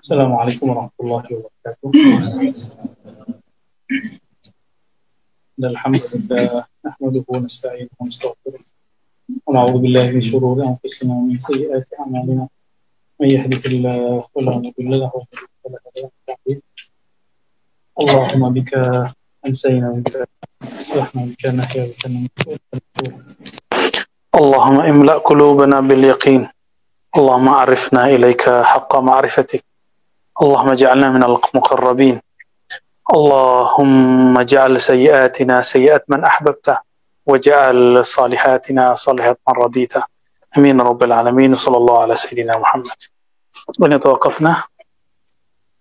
Assalamualaikum warahmatullahi wabarakatuh. Alhamdulillah, nahmaduhu wa nasta'inuhu wa nastaghfiruh. Wa na'udzu billahi min shururi anfusina wa min sayyiati a'malina. May yahdihillahu fala mudilla lahu wa man yudlil fala hadiya lahu. Allahumma bika ansayna wa bika aslahna wa bika nahya wa bika namut. Allahumma imla' qulubana bil yaqin. Allahumma arifna ilaika haqqa ma'rifatik. Allahumma ja'alna minal muqarrabin. Allahumma ja'al sayyiatina sayyiat man ahbabta wa ja'al salihatina salihat man radita. Amin rabbil alamin. Sallallahu ala sayyidina Muhammad. Wa natawaqafna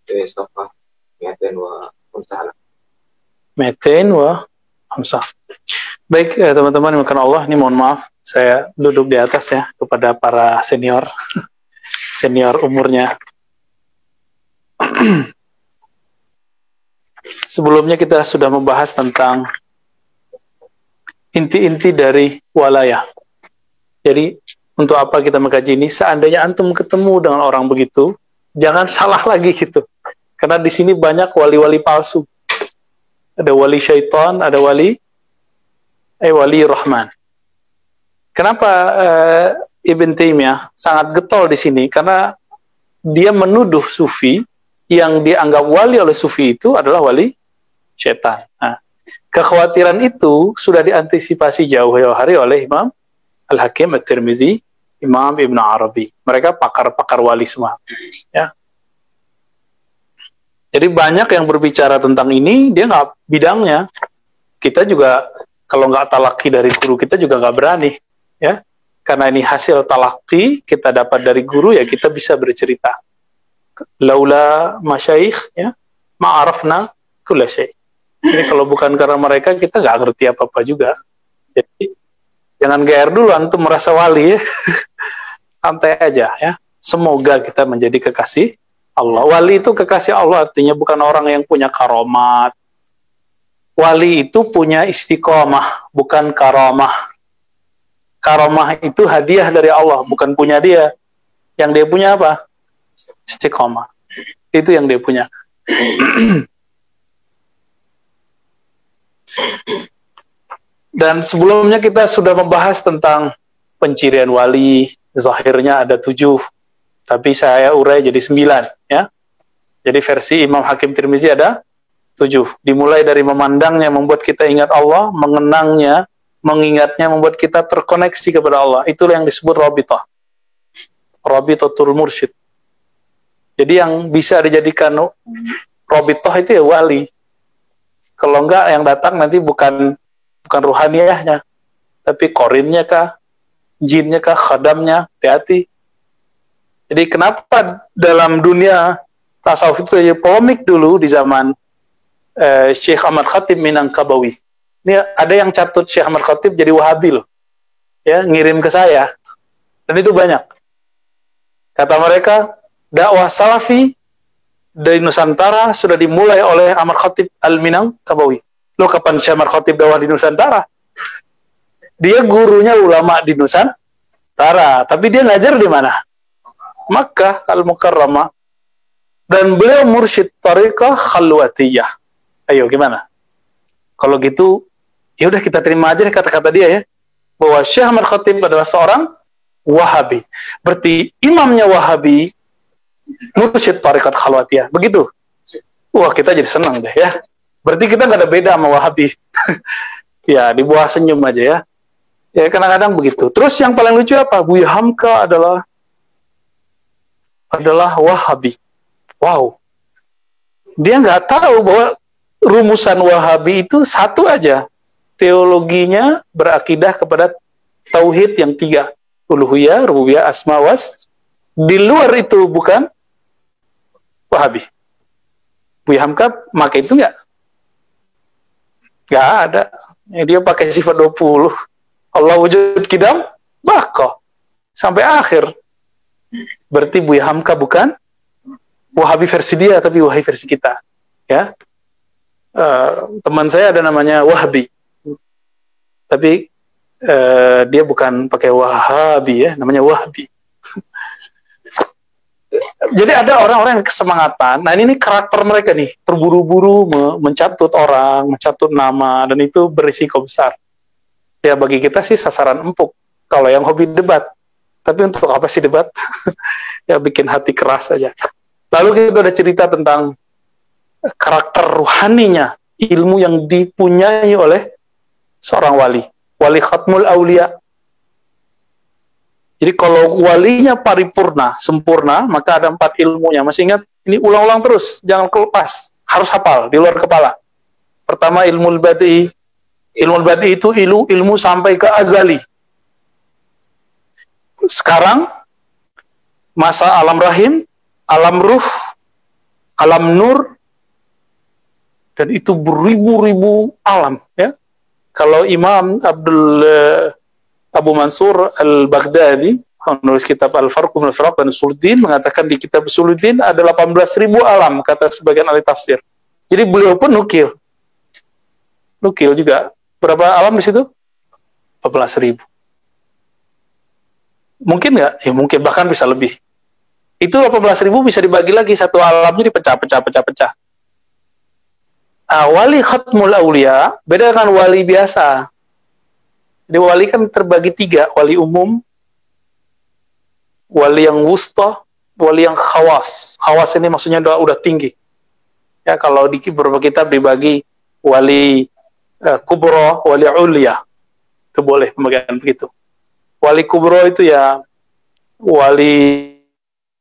في صفحة 205. Baik teman-teman dimakan Allah, ini mohon maaf saya duduk di atas ya kepada para senior umurnya. Sebelumnya kita sudah membahas tentang inti-inti dari walayah. Jadi untuk apa kita mengkaji ini? Seandainya antum ketemu dengan orang begitu, jangan salah lagi gitu. Karena di sini banyak wali-wali palsu. Ada wali syaitan, ada wali Rahman. Kenapa Ibn Taimiyah sangat getol di sini? Karena dia menuduh sufi yang dianggap wali oleh sufi itu adalah wali syaitan. Nah, kekhawatiran itu sudah diantisipasi jauh-jauh hari oleh Imam Al-Hakim At-Tirmizi, Imam Ibn Arabi. Mereka pakar-pakar wali semua. Ya. Jadi banyak yang berbicara tentang ini, dia nggak bidangnya. Kita juga kalau nggak talaki dari guru kita juga nggak berani, ya. Karena ini hasil talaki kita dapat dari guru, ya kita bisa bercerita. Laula masyayikh, ya, ma'arafna kulla syai'. Jadi kalau bukan karena mereka, kita nggak ngerti apa-apa juga. Jadi jangan GR dulu antum merasa wali, ya. Santai aja, ya. Semoga kita menjadi kekasih Allah. Wali itu kekasih Allah, artinya bukan orang yang punya karomat. Wali itu punya istiqomah, bukan karamah. Karamah itu hadiah dari Allah, bukan punya dia. Yang dia punya apa? Istiqomah. Itu yang dia punya. Dan sebelumnya kita sudah membahas tentang pencirian wali. Zahirnya ada 7, tapi saya urai jadi 9, ya. Jadi versi Imam Hakim Tirmizi ada 7. Dimulai dari memandangnya membuat kita ingat Allah, mengenangnya, mengingatnya membuat kita terkoneksi kepada Allah. Itulah yang disebut rabithah. Rabithatul mursyid. Jadi yang bisa dijadikan rabithah itu ya wali. Kalau enggak yang datang nanti bukan ruhaniyahnya, tapi korinnya kah, jinnya kah, khadamnya, hati-hati. Jadi kenapa dalam dunia tasawuf itu jadi polemik dulu di zaman Syekh Ahmad Khatib Minangkabawi. Ini ada yang catut Syekh Ahmad Khatib jadi Wahabi loh. Ya, ngirim ke saya. Dan itu banyak. Kata mereka, dakwah salafi dari Nusantara sudah dimulai oleh Ahmad Khatib Al-Minangkabawi. Loh, kapan Syekh Ahmad Khatib dakwah di Nusantara? Dia gurunya ulama di Nusantara, tapi dia ngajar di mana? Makkah Al-Mukarramah. Dan beliau mursyid tariqah khalwatiyah. Ayo gimana? Kalau gitu, ya udah kita terima aja kata-kata dia ya, bahwa Syekh Ahmad Khatib adalah seorang Wahabi. Berarti imamnya Wahabi, mursyid tariqat khalwatiyah. Begitu? Wah, kita jadi senang deh ya. Berarti kita nggak ada beda sama Wahabi. Ya, di bawah senyum aja ya. Ya kadang-kadang begitu. Terus yang paling lucu apa? Buya Hamka adalah Wahabi. Wow. Dia nggak tahu bahwa rumusan Wahabi itu satu aja. Teologinya berakidah kepada tauhid yang 3. Uluhiyah, rububiyah, asma was. Di luar itu bukan Wahabi. Buya Hamka pakai itu nggak? Nggak ada. Dia pakai sifat 20. Allah wujud kidam, baka. Sampai akhir. Berarti Buya Hamka bukan Wahabi versi dia, tapi Wahabi versi kita. Ya, teman saya ada namanya Wahabi, tapi dia bukan pakai Wahabi ya, namanya Wahabi. Jadi ada orang-orang yang kesemangatan. Nah ini karakter mereka nih, terburu-buru mencatut orang, mencatut nama, dan itu berisiko besar. Ya bagi kita sih sasaran empuk. Kalau yang hobi debat, tapi untuk apa sih debat? Ya bikin hati keras aja. Lalu kita udah cerita tentang karakter ruhaninya, ilmu yang dipunyai oleh seorang wali, wali khatmul aulia. Jadi kalau walinya paripurna, sempurna, maka ada 4 ilmunya. Masih ingat? Ini ulang-ulang terus, jangan kelepas. Harus hafal, di luar kepala. Pertama, ilmu badi. Ilmu badi itu ilmu sampai ke azali. Sekarang, masa alam rahim, alam ruh, alam nur, dan itu beribu-ribu alam. Ya. Kalau Imam Abu Mansur Al-Baghdadi, penulis kitab Al-Farq bin Al-Firaq dan Usuluddin, mengatakan di kitab Usuluddin ada 18.000 alam, kata sebagian ahli tafsir. Jadi beliau pun nukil juga. Berapa alam di situ? 14.000. Mungkin nggak? Ya mungkin, bahkan bisa lebih. Itu 18.000 bisa dibagi lagi, satu alamnya dipecah-pecah. Wali khatmul aulia beda dengan wali biasa. Jadi wali kan terbagi 3, wali umum, wali yang wusta, wali yang khawas. Khawas ini maksudnya udah tinggi. Ya kalau di beberapa kitab dibagi wali kubro, wali ulia. Itu boleh pembagian begitu. Wali kubro itu ya wali,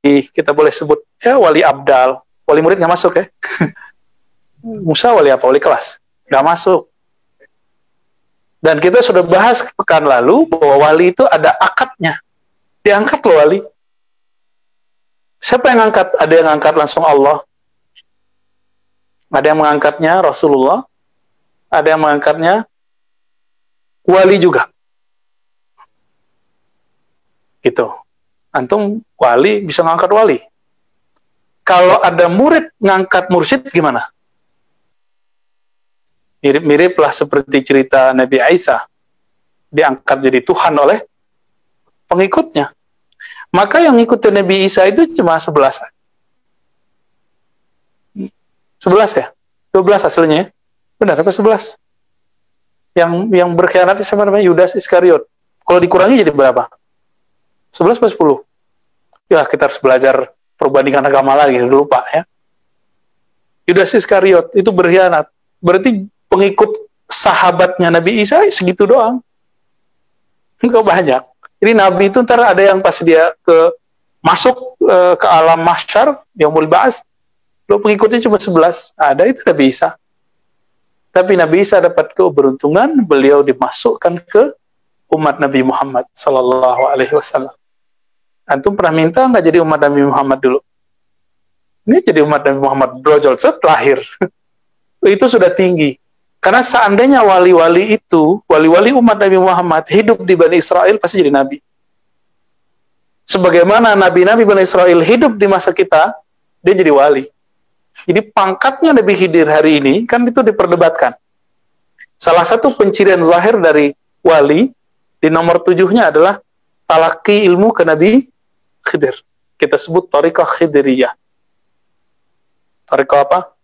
kita boleh sebut ya wali abdal. Wali murid nggak masuk ya. Musa wali apa? Wali kelas. Nggak masuk. Dan kita sudah bahas pekan lalu bahwa wali itu ada akadnya. Diangkat loh wali. Siapa yang angkat? Ada yang angkat langsung Allah. Ada yang mengangkatnya Rasulullah. Ada yang mengangkatnya wali juga. Gitu. Antum wali bisa ngangkat wali. Kalau ada murid ngangkat mursyid gimana? Mirip-mirip lah seperti cerita Nabi Isa, diangkat jadi Tuhan oleh pengikutnya. Maka yang ngikutin Nabi Isa itu cuma 11. 11 ya? 12 hasilnya. Benar apa 11? Yang berkhianat siapa namanya? Yudas Iskariot. Kalau dikurangi jadi berapa? 11 atau 10? Ya kita harus belajar perbandingan agama lagi, lupa ya. Yudas Iskariot itu berkhianat. Berarti pengikut sahabatnya Nabi Isa segitu doang. Enggak banyak. Jadi Nabi itu ntar ada yang pas dia masuk ke alam mahsyar, yaumul ba'ats, pengikutnya cuma 11. Ada itu Nabi Isa. Tapi Nabi Isa dapat keberuntungan, beliau dimasukkan ke umat Nabi Muhammad sallallahu alaihi wasallam. Antum pernah minta nggak jadi umat Nabi Muhammad dulu? Ini jadi umat Nabi Muhammad brojol lahir. Itu sudah tinggi. Karena seandainya wali-wali itu, wali-wali umat Nabi Muhammad hidup di Bani Israel, pasti jadi nabi. Sebagaimana nabi-nabi Bani Israel hidup di masa kita, dia jadi wali. Jadi pangkatnya Nabi Khidir hari ini, kan itu diperdebatkan. Salah satu pencirian zahir dari wali, di nomor 7-nya adalah talaki ilmu ke Nabi Khidir. Kita sebut Thariqah Khidiriyah. Thariqah apa?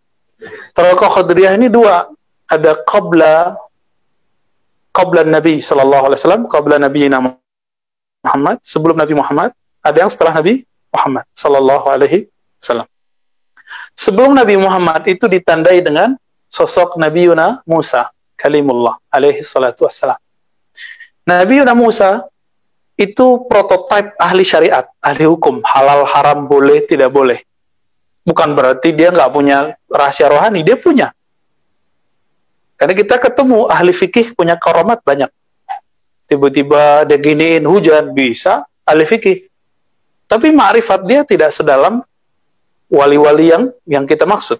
Thariqah Khidiriyah ini 2. Ada qabla Nabi sallallahu alaihi wasallam, qabla Nabi Muhammad, sebelum Nabi Muhammad, ada yang setelah Nabi Muhammad sallallahu alaihi wasallam. Sebelum Nabi Muhammad itu ditandai dengan sosok Nabi Musa kalimullah alaihi salatu wassalam. Nabi Musa itu prototipe ahli syariat, ahli hukum, halal haram boleh tidak boleh. Bukan berarti dia nggak punya rahasia rohani, dia punya. Karena kita ketemu ahli fikih punya karamat banyak. Tiba-tiba dia giniin hujan, bisa ahli fikih. Tapi ma'rifat dia tidak sedalam wali-wali yang kita maksud.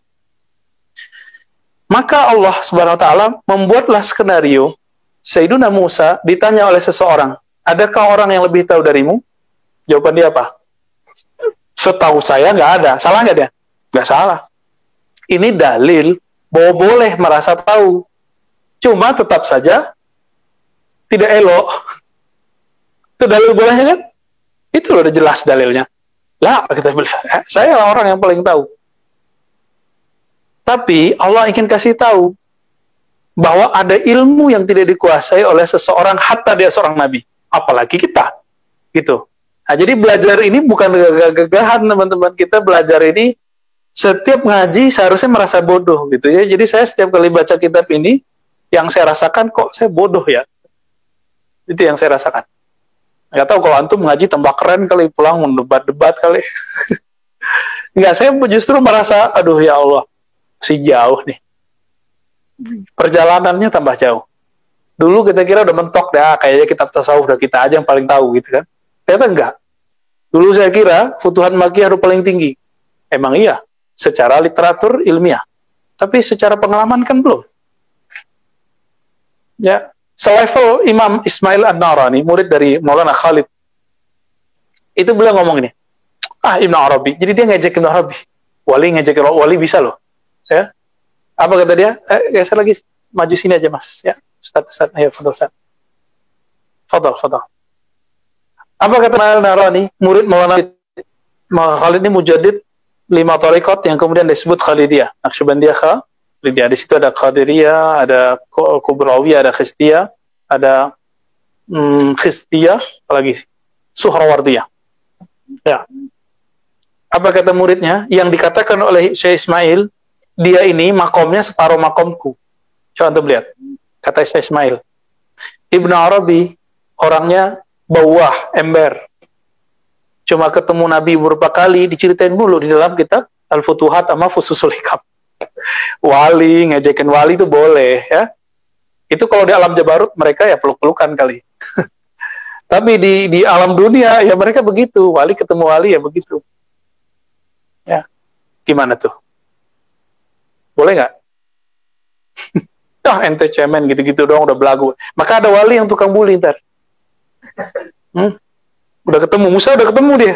Maka Allah Subhanahu wa taala membuatlah skenario Sayyiduna Musa ditanya oleh seseorang, adakah orang yang lebih tahu darimu? Jawaban dia apa? Setahu saya nggak ada. Salah nggak dia? Nggak salah. Ini dalil bahwa boleh merasa tahu. Cuma tetap saja tidak elok. Itu dalil bolehnya kan? Itu loh udah jelas dalilnya. Lah, kita bilang, saya orang yang paling tahu. Tapi Allah ingin kasih tahu bahwa ada ilmu yang tidak dikuasai oleh seseorang hatta dia seorang nabi, apalagi kita, gitu. Nah, jadi belajar ini bukan gagah-gagahan, teman-teman. Kita belajar ini setiap ngaji seharusnya merasa bodoh, gitu ya. Jadi saya setiap kali baca kitab ini, yang saya rasakan kok saya bodoh ya. Itu yang saya rasakan. Nggak tahu kalau antum ngaji tambah keren kali, pulang mendebat-debat kali. Nggak, saya justru merasa, aduh ya Allah, masih jauh nih. Perjalanannya tambah jauh. Dulu kita kira udah mentok dah, kayaknya kitab tasawuf udah kita aja yang paling tahu gitu kan. Ternyata enggak. Dulu saya kira Futuhan Makkiyah udah paling tinggi. Emang iya, secara literatur ilmiah. Tapi secara pengalaman kan belum. Ya, selevel Imam Ismail An-Narani, murid dari Maulana Khalid. Itu beliau ngomong ini. Ibn Arabi. Jadi dia ngejek Ibn Arabi. Wali ngejek wali bisa loh. Ya. Apa kata dia? Geser lagi, maju sini aja mas. Ya, Ustaz, ayo, fadol Ustaz. Fadol. Apa kata Narani, murid Maulana Khalid ini mujaddid 5 thariqat yang kemudian disebut Khalidiyah, Naqsyabandiyah Khalidiyah. Di situ ada Qadiriyah, ada Kubrawiyah, ada Khistiyah, ada Khistiyah, apalagi Suhrawardiyah. Ya. Apa kata muridnya? Yang dikatakan oleh Syekh Ismail, dia ini makomnya separuh makomku. Coba antum lihat. Kata Syekh Ismail. Ibn Arabi orangnya bawah, ember. Cuma ketemu Nabi beberapa kali, diceritain mulu di dalam kitab Al-Futuhat sama Fususul Hikam. Wali, ngejekin wali itu boleh, ya. Itu kalau di alam Jabarut, mereka ya peluk-pelukan kali. Tapi di alam dunia, ya mereka begitu. Wali ketemu wali, ya begitu. Ya, gimana tuh? Boleh nggak? Ente cemen gitu-gitu doang udah belagu. Maka ada wali yang tukang bully ntar. Udah ketemu, Musa udah ketemu dia.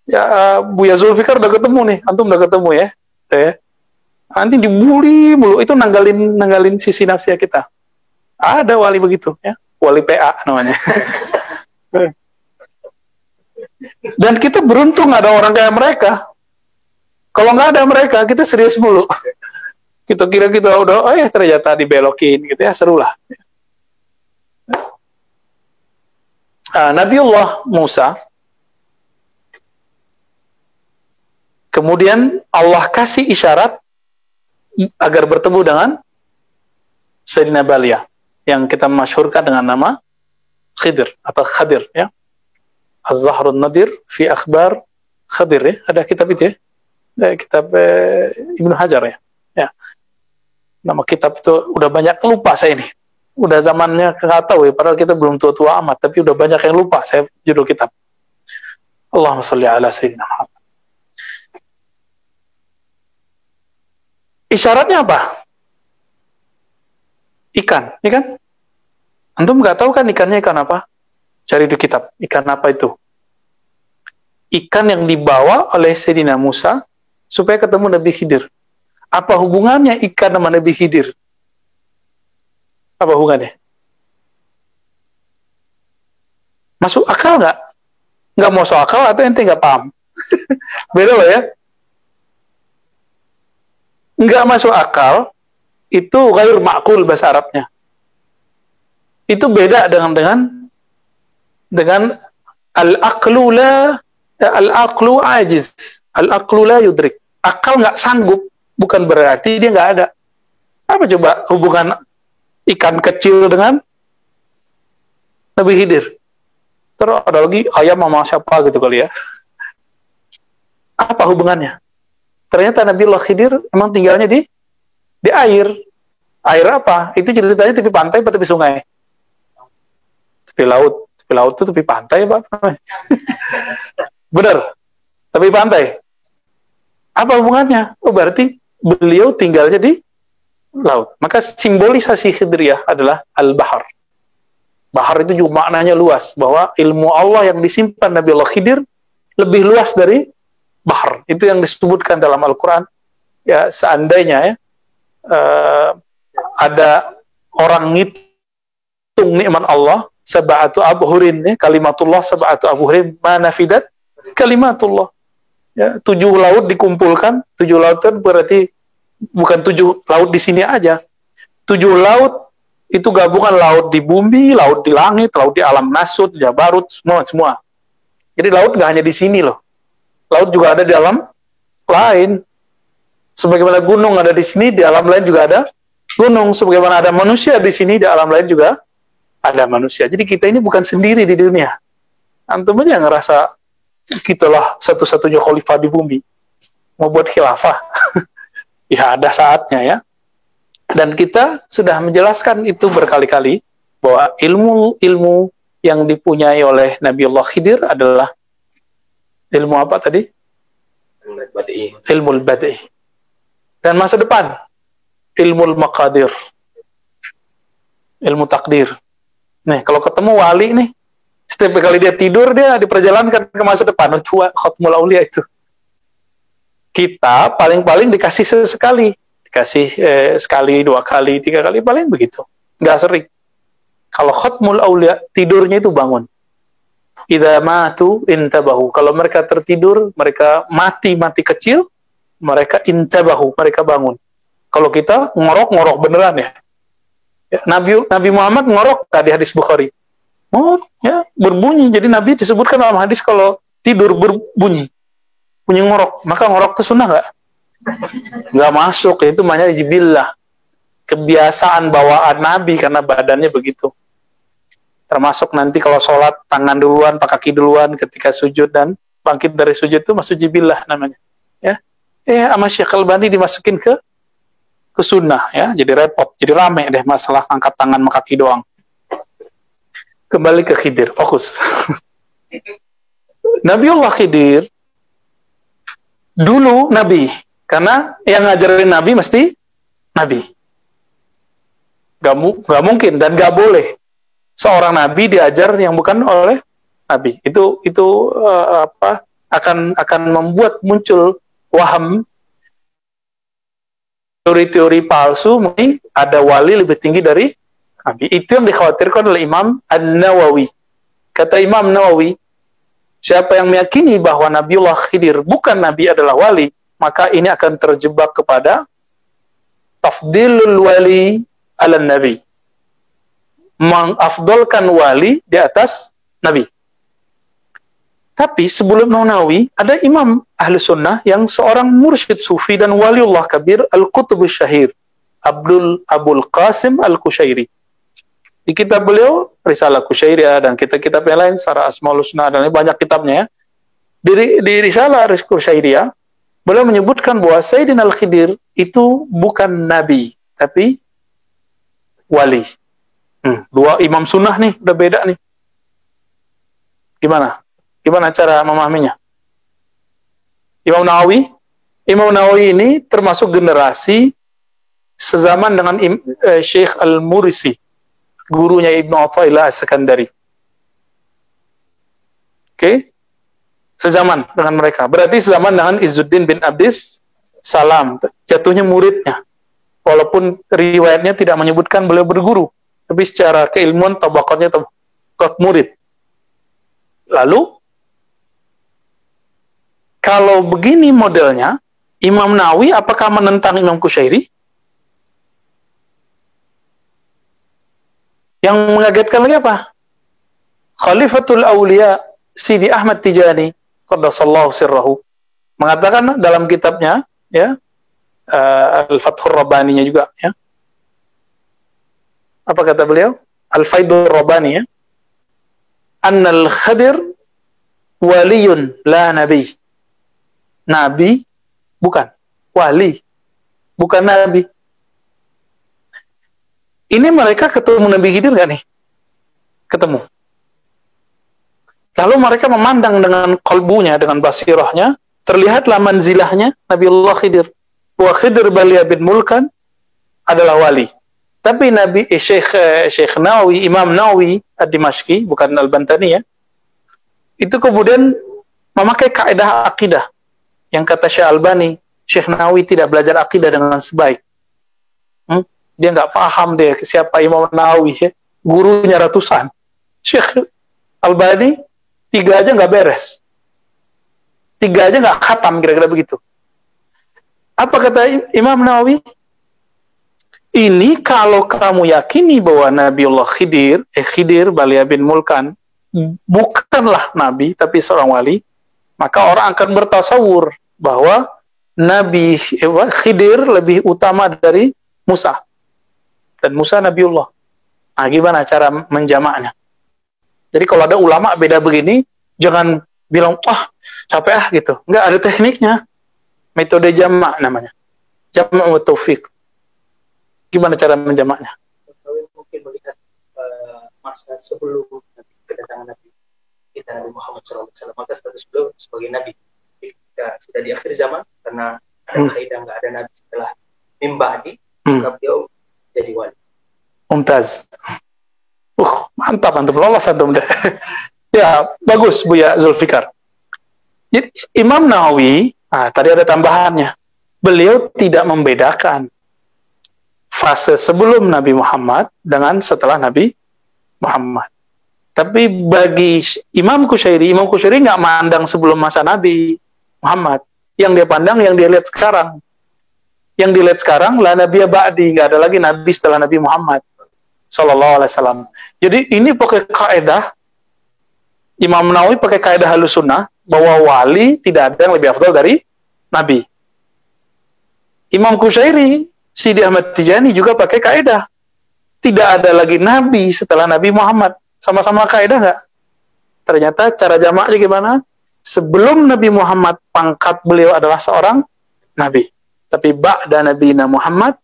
Ya, Buya Zulfikar udah ketemu nih, antum udah ketemu ya. Nanti dibully mulu, itu nanggalin sisi nafsiah kita. Ada wali begitu ya, wali PA namanya. Dan kita beruntung ada orang kayak mereka. Kalau nggak ada mereka, kita serius mulu. Kita kira kita udah, ternyata dibelokin gitu ya, seru lah. Nabiullah Musa, kemudian Allah kasih isyarat agar bertemu dengan Sayyidina Balia, yang kita masyhurkan dengan nama Khidir atau Khadir ya. Az-Zahrun Nadir fi akhbar Khadir ya. Ada kitab itu ya. Kitab Ibnu Hajar ya. Nama kitab itu udah banyak lupa saya ini. Udah zamannya nggak tahu ya, padahal kita belum tua-tua amat, tapi udah banyak yang lupa saya judul kitab. Allahumma sholli ala sayyidina Muhammad. Isyaratnya apa? Ikan, ya kan? Antum nggak tahu kan ikannya ikan apa? Cari di kitab, ikan apa itu? Ikan yang dibawa oleh Sayyidina Musa supaya ketemu Nabi Khidir. Apa hubungannya ikan sama Nabi Khidir? Apa hubungannya? Masuk akal nggak? Nggak masuk akal atau ente nggak paham? Beda loh ya. Nggak masuk akal, itu ghair ma'qul bahasa Arabnya. Itu beda dengan al-aqlu ajiz. Al-aqlu la yudrik. Akal nggak sanggup, bukan berarti dia nggak ada. Apa coba hubungan ikan kecil dengan Nabi Khidir? Terus ada lagi ayam sama siapa gitu kali ya. Apa hubungannya? Ternyata Nabiullah Khidir emang tinggalnya di air. Air apa? Itu ceritanya tepi pantai atau tepi sungai? Tepi laut. Tepi laut itu tepi pantai apa? Benar. Tepi pantai. Apa hubungannya? Oh, berarti beliau tinggalnya di laut. Maka simbolisasi Khidriyah adalah al-bahar. Bahar itu juga maknanya luas, bahwa ilmu Allah yang disimpan Nabiullah Khidir lebih luas dari bahar. Itu yang disebutkan dalam Al-Quran. Ya, seandainya ya, ada orang ngitung nikmat Allah sab'atu abhurin, kalimatullah sab'atu abhurin ma nafidat Kalimatullah. Ya, 7 laut dikumpulkan, 7 laut itu berarti bukan 7 laut di sini aja. 7 laut itu gabungan laut di bumi, laut di langit, laut di alam nasut, jabarut, semua. Jadi laut nggak hanya di sini loh. Laut juga ada di alam lain. Sebagaimana gunung ada di sini, di alam lain juga ada gunung. Sebagaimana ada manusia di sini, di alam lain juga ada manusia. Jadi kita ini bukan sendiri di dunia. Antum aja ngerasa kitalah satu-satunya khalifah di bumi. Mau buat khilafah. Ya ada saatnya ya. Dan kita sudah menjelaskan itu berkali-kali bahwa ilmu yang dipunyai oleh Nabiullah Khidir adalah ilmu apa tadi? Ilmu al-badi'. Dan masa depan ilmu al-maqadir. Ilmu takdir. Nih, kalau ketemu wali nih, setiap kali dia tidur dia diperjalankan ke masa depan. Itu khatmul aulia itu. Kita paling-paling dikasih sesekali. Dikasih sekali, 2 kali, 3 kali, paling begitu. Nggak sering. Kalau khatmul aulia, tidurnya itu bangun. Idza matu intabahu. Kalau mereka tertidur, mereka mati kecil, mereka intabahu, mereka bangun. Kalau kita ngorok beneran ya. Nabi Muhammad ngorok tadi hadis Bukhari. Ya, berbunyi. Jadi Nabi disebutkan dalam hadis kalau tidur berbunyi. Bunyi ngorok. Maka ngorok itu sunnah nggak? Nggak masuk. Itu namanya jibillah. Kebiasaan bawaan Nabi karena badannya begitu. Termasuk nanti kalau sholat tangan duluan, kaki duluan ketika sujud dan bangkit dari sujud itu masuk jibillah namanya. Ya. Sama Syekh Albani dimasukin ke sunnah ya, jadi repot, jadi rame deh masalah angkat tangan sama kaki doang. Kembali ke Khidir, fokus. Nabiullah Khidir dulu nabi, karena yang ngajarin nabi mesti nabi. Gak mungkin dan gak boleh seorang nabi diajar yang bukan oleh nabi. Itu akan membuat muncul waham, teori-teori palsu, mungkin ada wali lebih tinggi dari nabi. Itu yang dikhawatirkan oleh Imam An-Nawawi. Kata Imam Nawawi, siapa yang meyakini bahwa Nabiullah Khidir bukan nabi adalah wali, maka ini akan terjebak kepada tafdilul wali ala nabi. Mengafdolkan wali di atas nabi. Tapi sebelum Imam Nawawi, ada imam ahli sunnah yang seorang mursyid sufi dan waliullah kabir, Al-Qutb Syahir, Abul Qasim Al-Kushairi. Di kitab beliau, Risalah Kushairiyah dan kitab-kitab yang lain, Syarah Asmaul Husna, dan banyak kitabnya ya. Di Risalah Kushairiyah, beliau menyebutkan bahwa Sayyidina Al-Khidir itu bukan nabi, tapi wali. 2 imam sunnah nih, udah beda nih. Gimana cara memahaminya? Imam Nawawi ini termasuk generasi sezaman dengan Syekh Al-Murisi, gurunya Ibnu Athaillah As-Sakandari. Oke? Sezaman dengan mereka. Berarti sezaman dengan Izzuddin bin Abdis Salam, jatuhnya muridnya. Walaupun riwayatnya tidak menyebutkan beliau berguru, tapi secara keilmuan tabaqatnya tabaqat murid. Lalu kalau begini modelnya, Imam Nawawi apakah menentang Imam Kushairi? Yang mengagetkan lagi apa? Khalifatul Aulia Sidi Ahmad Tijani qaddasallahu sirrahu mengatakan dalam kitabnya ya, Al-Fathur Rabbaninya juga ya. Apa kata beliau? Al-Faidur Rabbani ya. Annal Khadir waliyun la nabi. Nabi bukan, wali bukan nabi. Ini mereka ketemu Nabi Khidir nggak nih? Ketemu. Lalu mereka memandang dengan kolbunya, dengan basirahnya, terlihatlah manzilahnya Nabiullah Khidir. Wa Khidir Balia bin Mulkan adalah wali. Tapi Syekh Nawawi, Imam Nawawi Ad-Dimashqi, bukan Al-Bantani ya, itu kemudian memakai kaidah akidah. Yang kata Syekh Albani, Syekh Nawawi tidak belajar akidah dengan sebaik. Dia nggak paham deh siapa Imam Nawawi ya. Gurunya ratusan. Syekh Albani 3 aja nggak beres. 3 aja nggak khatam, kira-kira begitu. Apa kata Imam Nawawi? Ini kalau kamu yakini bahwa Nabiullah Khidir Balia bin Mulkan bukanlah nabi tapi seorang wali, maka orang akan bertasawur bahwa Nabi Khidir lebih utama dari Musa, dan Musa Nabiullah. Nah, gimana cara menjamaknya? Jadi kalau ada ulama beda begini, jangan bilang capek gitu. Enggak, ada tekniknya. Metode jamak namanya. Jamak wa taufik. Gimana cara menjamaknya? Mungkin melihat masa sebelum kedatangan Nabi kita Nabi Muhammad SAW, maka status beliau sebagai Nabi ketika sudah di akhir zaman, karena kaidah nggak ada Nabi setelah Mimba'di, maka beliau jadi wali. Mumtaz. Mantap, lolos antum deh. Ya, bagus Buya Zulfikar. Jadi, Imam Nawawi, tadi ada tambahannya. Beliau tidak membedakan fase sebelum Nabi Muhammad dengan setelah Nabi Muhammad. Tapi bagi Imam Qushairi nggak mandang sebelum masa Nabi Muhammad. Yang dia pandang, yang dia lihat sekarang. Yang dilihat sekarang, la nabiyya ba'di, nggak ada lagi Nabi setelah Nabi Muhammad Sallallahu Alaihi Wasallam. Jadi ini pakai kaidah, Imam Nawawi pakai kaidah Ahlus Sunnah bahwa wali tidak ada yang lebih afdal dari Nabi. Imam Qushairi, Sidi Ahmad Tijani juga pakai kaidah, tidak ada lagi Nabi setelah Nabi Muhammad. Sama-sama kaidah nggak? Ternyata cara jamaknya gimana? Sebelum Nabi Muhammad, pangkat beliau adalah seorang Nabi. Tapi ba'da Nabina Muhammad,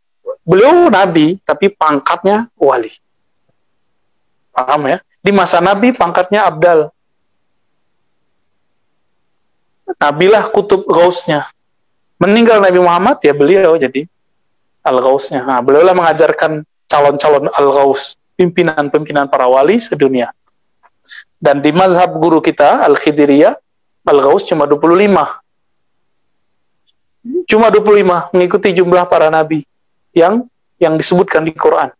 beliau Nabi, tapi pangkatnya wali. Paham ya? Di masa Nabi, pangkatnya Abdal. Nabilah kutub gausnya. Meninggal Nabi Muhammad, ya beliau jadi al-gausnya. Nah, beliau lah mengajarkan calon-calon al-gaus, pimpinan-pimpinan para wali sedunia. Dan di mazhab guru kita, Al-Khidiriyah, al-gaus cuma 25. Cuma 25, mengikuti jumlah para nabi yang disebutkan di Quran.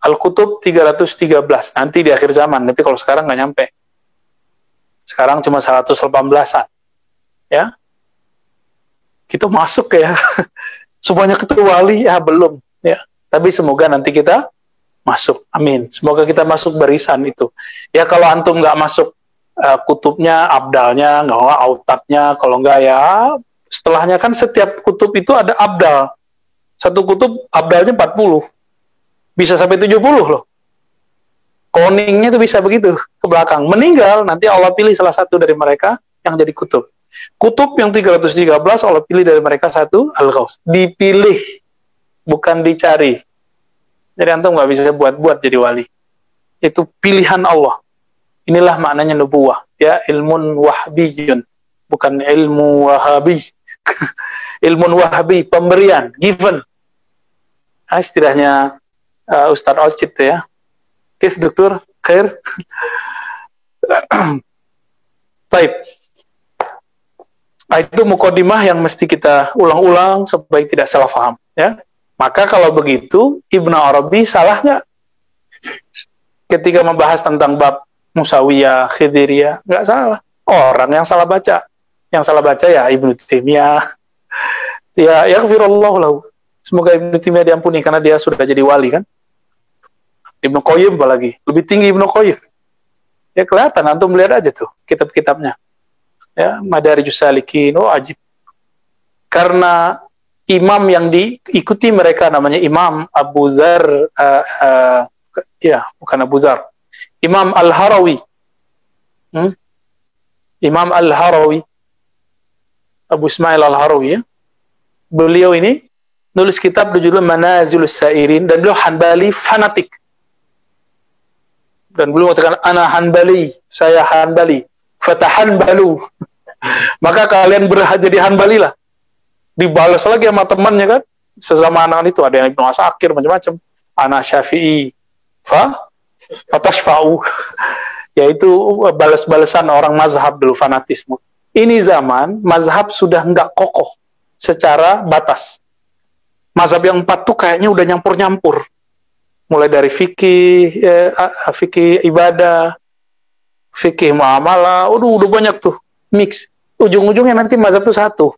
Al-Kutub 313, nanti di akhir zaman, tapi kalau sekarang nggak nyampe. Sekarang cuma 118-an. Ya. Kita masuk ya. Sebanyak itu wali, ya belum. Ya. Tapi semoga nanti kita masuk. Amin. Semoga kita masuk barisan itu. Ya kalau antum nggak masuk kutubnya, abdalnya, nggak autatnya, kalau nggak ya setelahnya, kan setiap kutub itu ada abdal. Satu kutub abdalnya 40. Bisa sampai 70 loh. Koningnya tuh bisa begitu ke belakang. Meninggal, nanti Allah pilih salah satu dari mereka yang jadi kutub. Kutub yang 313 Allah pilih dari mereka satu, Al-Ghaus. Dipilih, bukan dicari. Jadi antum nggak bisa buat-buat jadi wali. Itu pilihan Allah. Inilah maknanya nubuwah. Ya, ilmun wahbiyun. Bukan ilmu wahabi. Ilmun wahabi, pemberian, given. Istilahnya Ustadz Olcit ya. Kif dokter, khair. Baik. Itu mukadimah yang mesti kita ulang-ulang supaya tidak salah paham. Ya. Maka kalau begitu, Ibnu Arabi salah nggak? Ketika membahas tentang bab Musawiyah, Khidiriyah, nggak salah. Orang yang salah baca. Yang salah baca ya Ibnu Taimiyah. Ya, yaghfirullahu lahu. Semoga Ibnu Taimiyah diampuni karena dia sudah jadi wali kan. Ibnu Qayyim apalagi, lebih tinggi Ibnu Qayyim. Ya kelihatan, antum lihat aja tuh kitab-kitabnya. Ya, Madarijus Salikin, ajib. Karena imam yang diikuti mereka namanya Imam Abu Dzar, ya bukan Abu Dzar, Imam Al-Harawi. Imam Al-Harawi, Abu Ismail Al-Harawi ya. Beliau ini nulis kitab berjudul Manazilus Sairin, dan beliau Hanbali fanatik. Dan beliau mengatakan, ana Hanbali, saya Hanbali, fatahanbalu. Maka kalian jadi Hanbali lah. Dibalas lagi sama temannya kan, sezamanan itu ada yang Ibnu Asakir macam-macam. Ana Syafi'i, fatashfa'u. Yaitu balas-balasan orang mazhab dulu, fanatisme. Ini zaman mazhab sudah nggak kokoh secara batas. Mazhab yang 4 tuh kayaknya udah nyampur-nyampur. Mulai dari fikih, fikih ibadah, fikih muamalah, udah banyak tuh, mix. ujung-ujungnya nanti mazhab itu satu.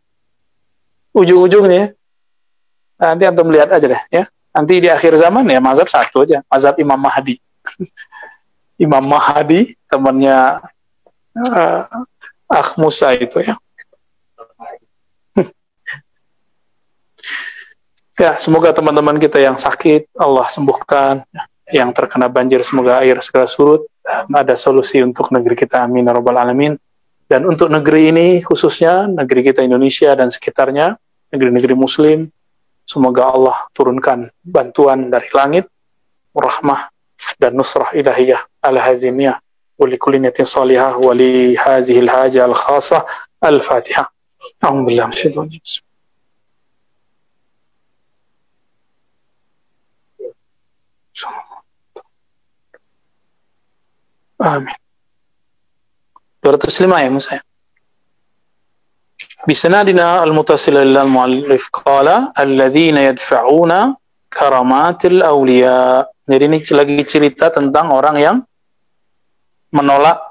Ujung-ujungnya. Nanti antum lihat aja deh ya. Nanti di akhir zaman ya mazhab satu aja, mazhab Imam Mahdi. Imam Mahdi temannya Akh Musa itu ya. Ya, semoga teman-teman kita yang sakit Allah sembuhkan, yang terkena banjir semoga air segera surut, dan ada solusi untuk negeri kita, amin ya rabbal alamin. Dan untuk negeri ini khususnya negeri kita Indonesia dan sekitarnya, negeri-negeri muslim, semoga Allah turunkan bantuan dari langit, rahmah dan nusrah ilahiyah ala haziniyah wa li kulli niyatin salihah wa li hazihil haja al khasah. Al-Fatihah. A'udzubillahi minasyaitonir rajim. Amin. 205 ya Musa. Bisanadina al-muttasil ila al-muallif qala alladhina yadfa'una karamatil awliya. Jadi ini lagi cerita tentang orang yang menolak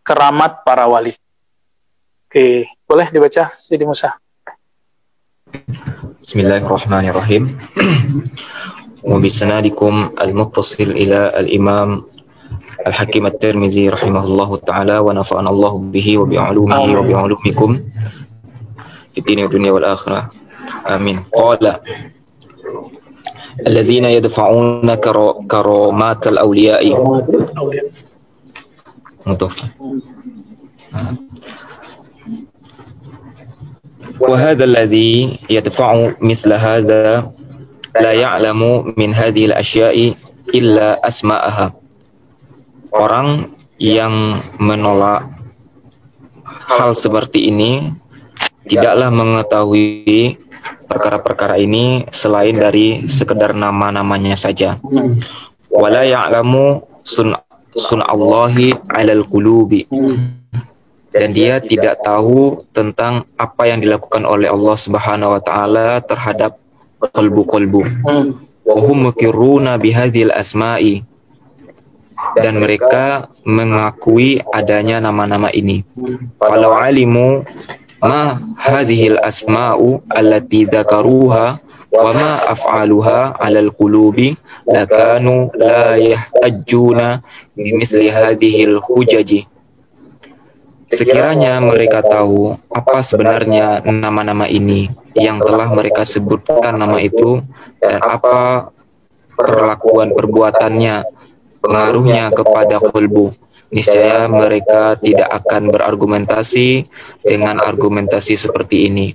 keramat para wali. Oke, boleh dibaca Sidi Musa. Bismillahirrahmanirrahim. Wa bisanadikum al-muttasil ila al-imam Al-Hakim At-Tirmizi rahimahullahu ta'ala wa nafa'ana Allahu bihi wa bi'ulumihi wa bi'ulumikum fi dini wa dunya wal akhirah. Amin. Qala alladhina yadfa'una karamatal awliya'i. Mudhaf. Wa hadha alladhi yadfa'u mithla hadha la ya'lamu min hadhihi al-asya'i illa asma'aha. Orang yang menolak hal seperti ini tidaklah mengetahui perkara-perkara ini selain dari sekedar nama-namanya saja. Wala ya'lamu sun'allahi 'alal qulubi. Dan dia tidak tahu tentang apa yang dilakukan oleh Allah Subhanahu wa taala terhadap qalbu-qalbu. Wa hum muqirruna bihadhil asma'i. Dan mereka mengakui adanya nama-nama ini. Kalau alimu ma hadhil asma'u allati dzakaruha wa ma af'aluha 'alal qulubi lakanu la yahtajjuna bimithli hadhil hujaji. Sekiranya mereka tahu apa sebenarnya nama-nama ini yang telah mereka sebutkan nama itu dan apa perlakuan perbuatannya, pengaruhnya kepada qalbu, niscaya mereka tidak akan berargumentasi dengan argumentasi seperti ini.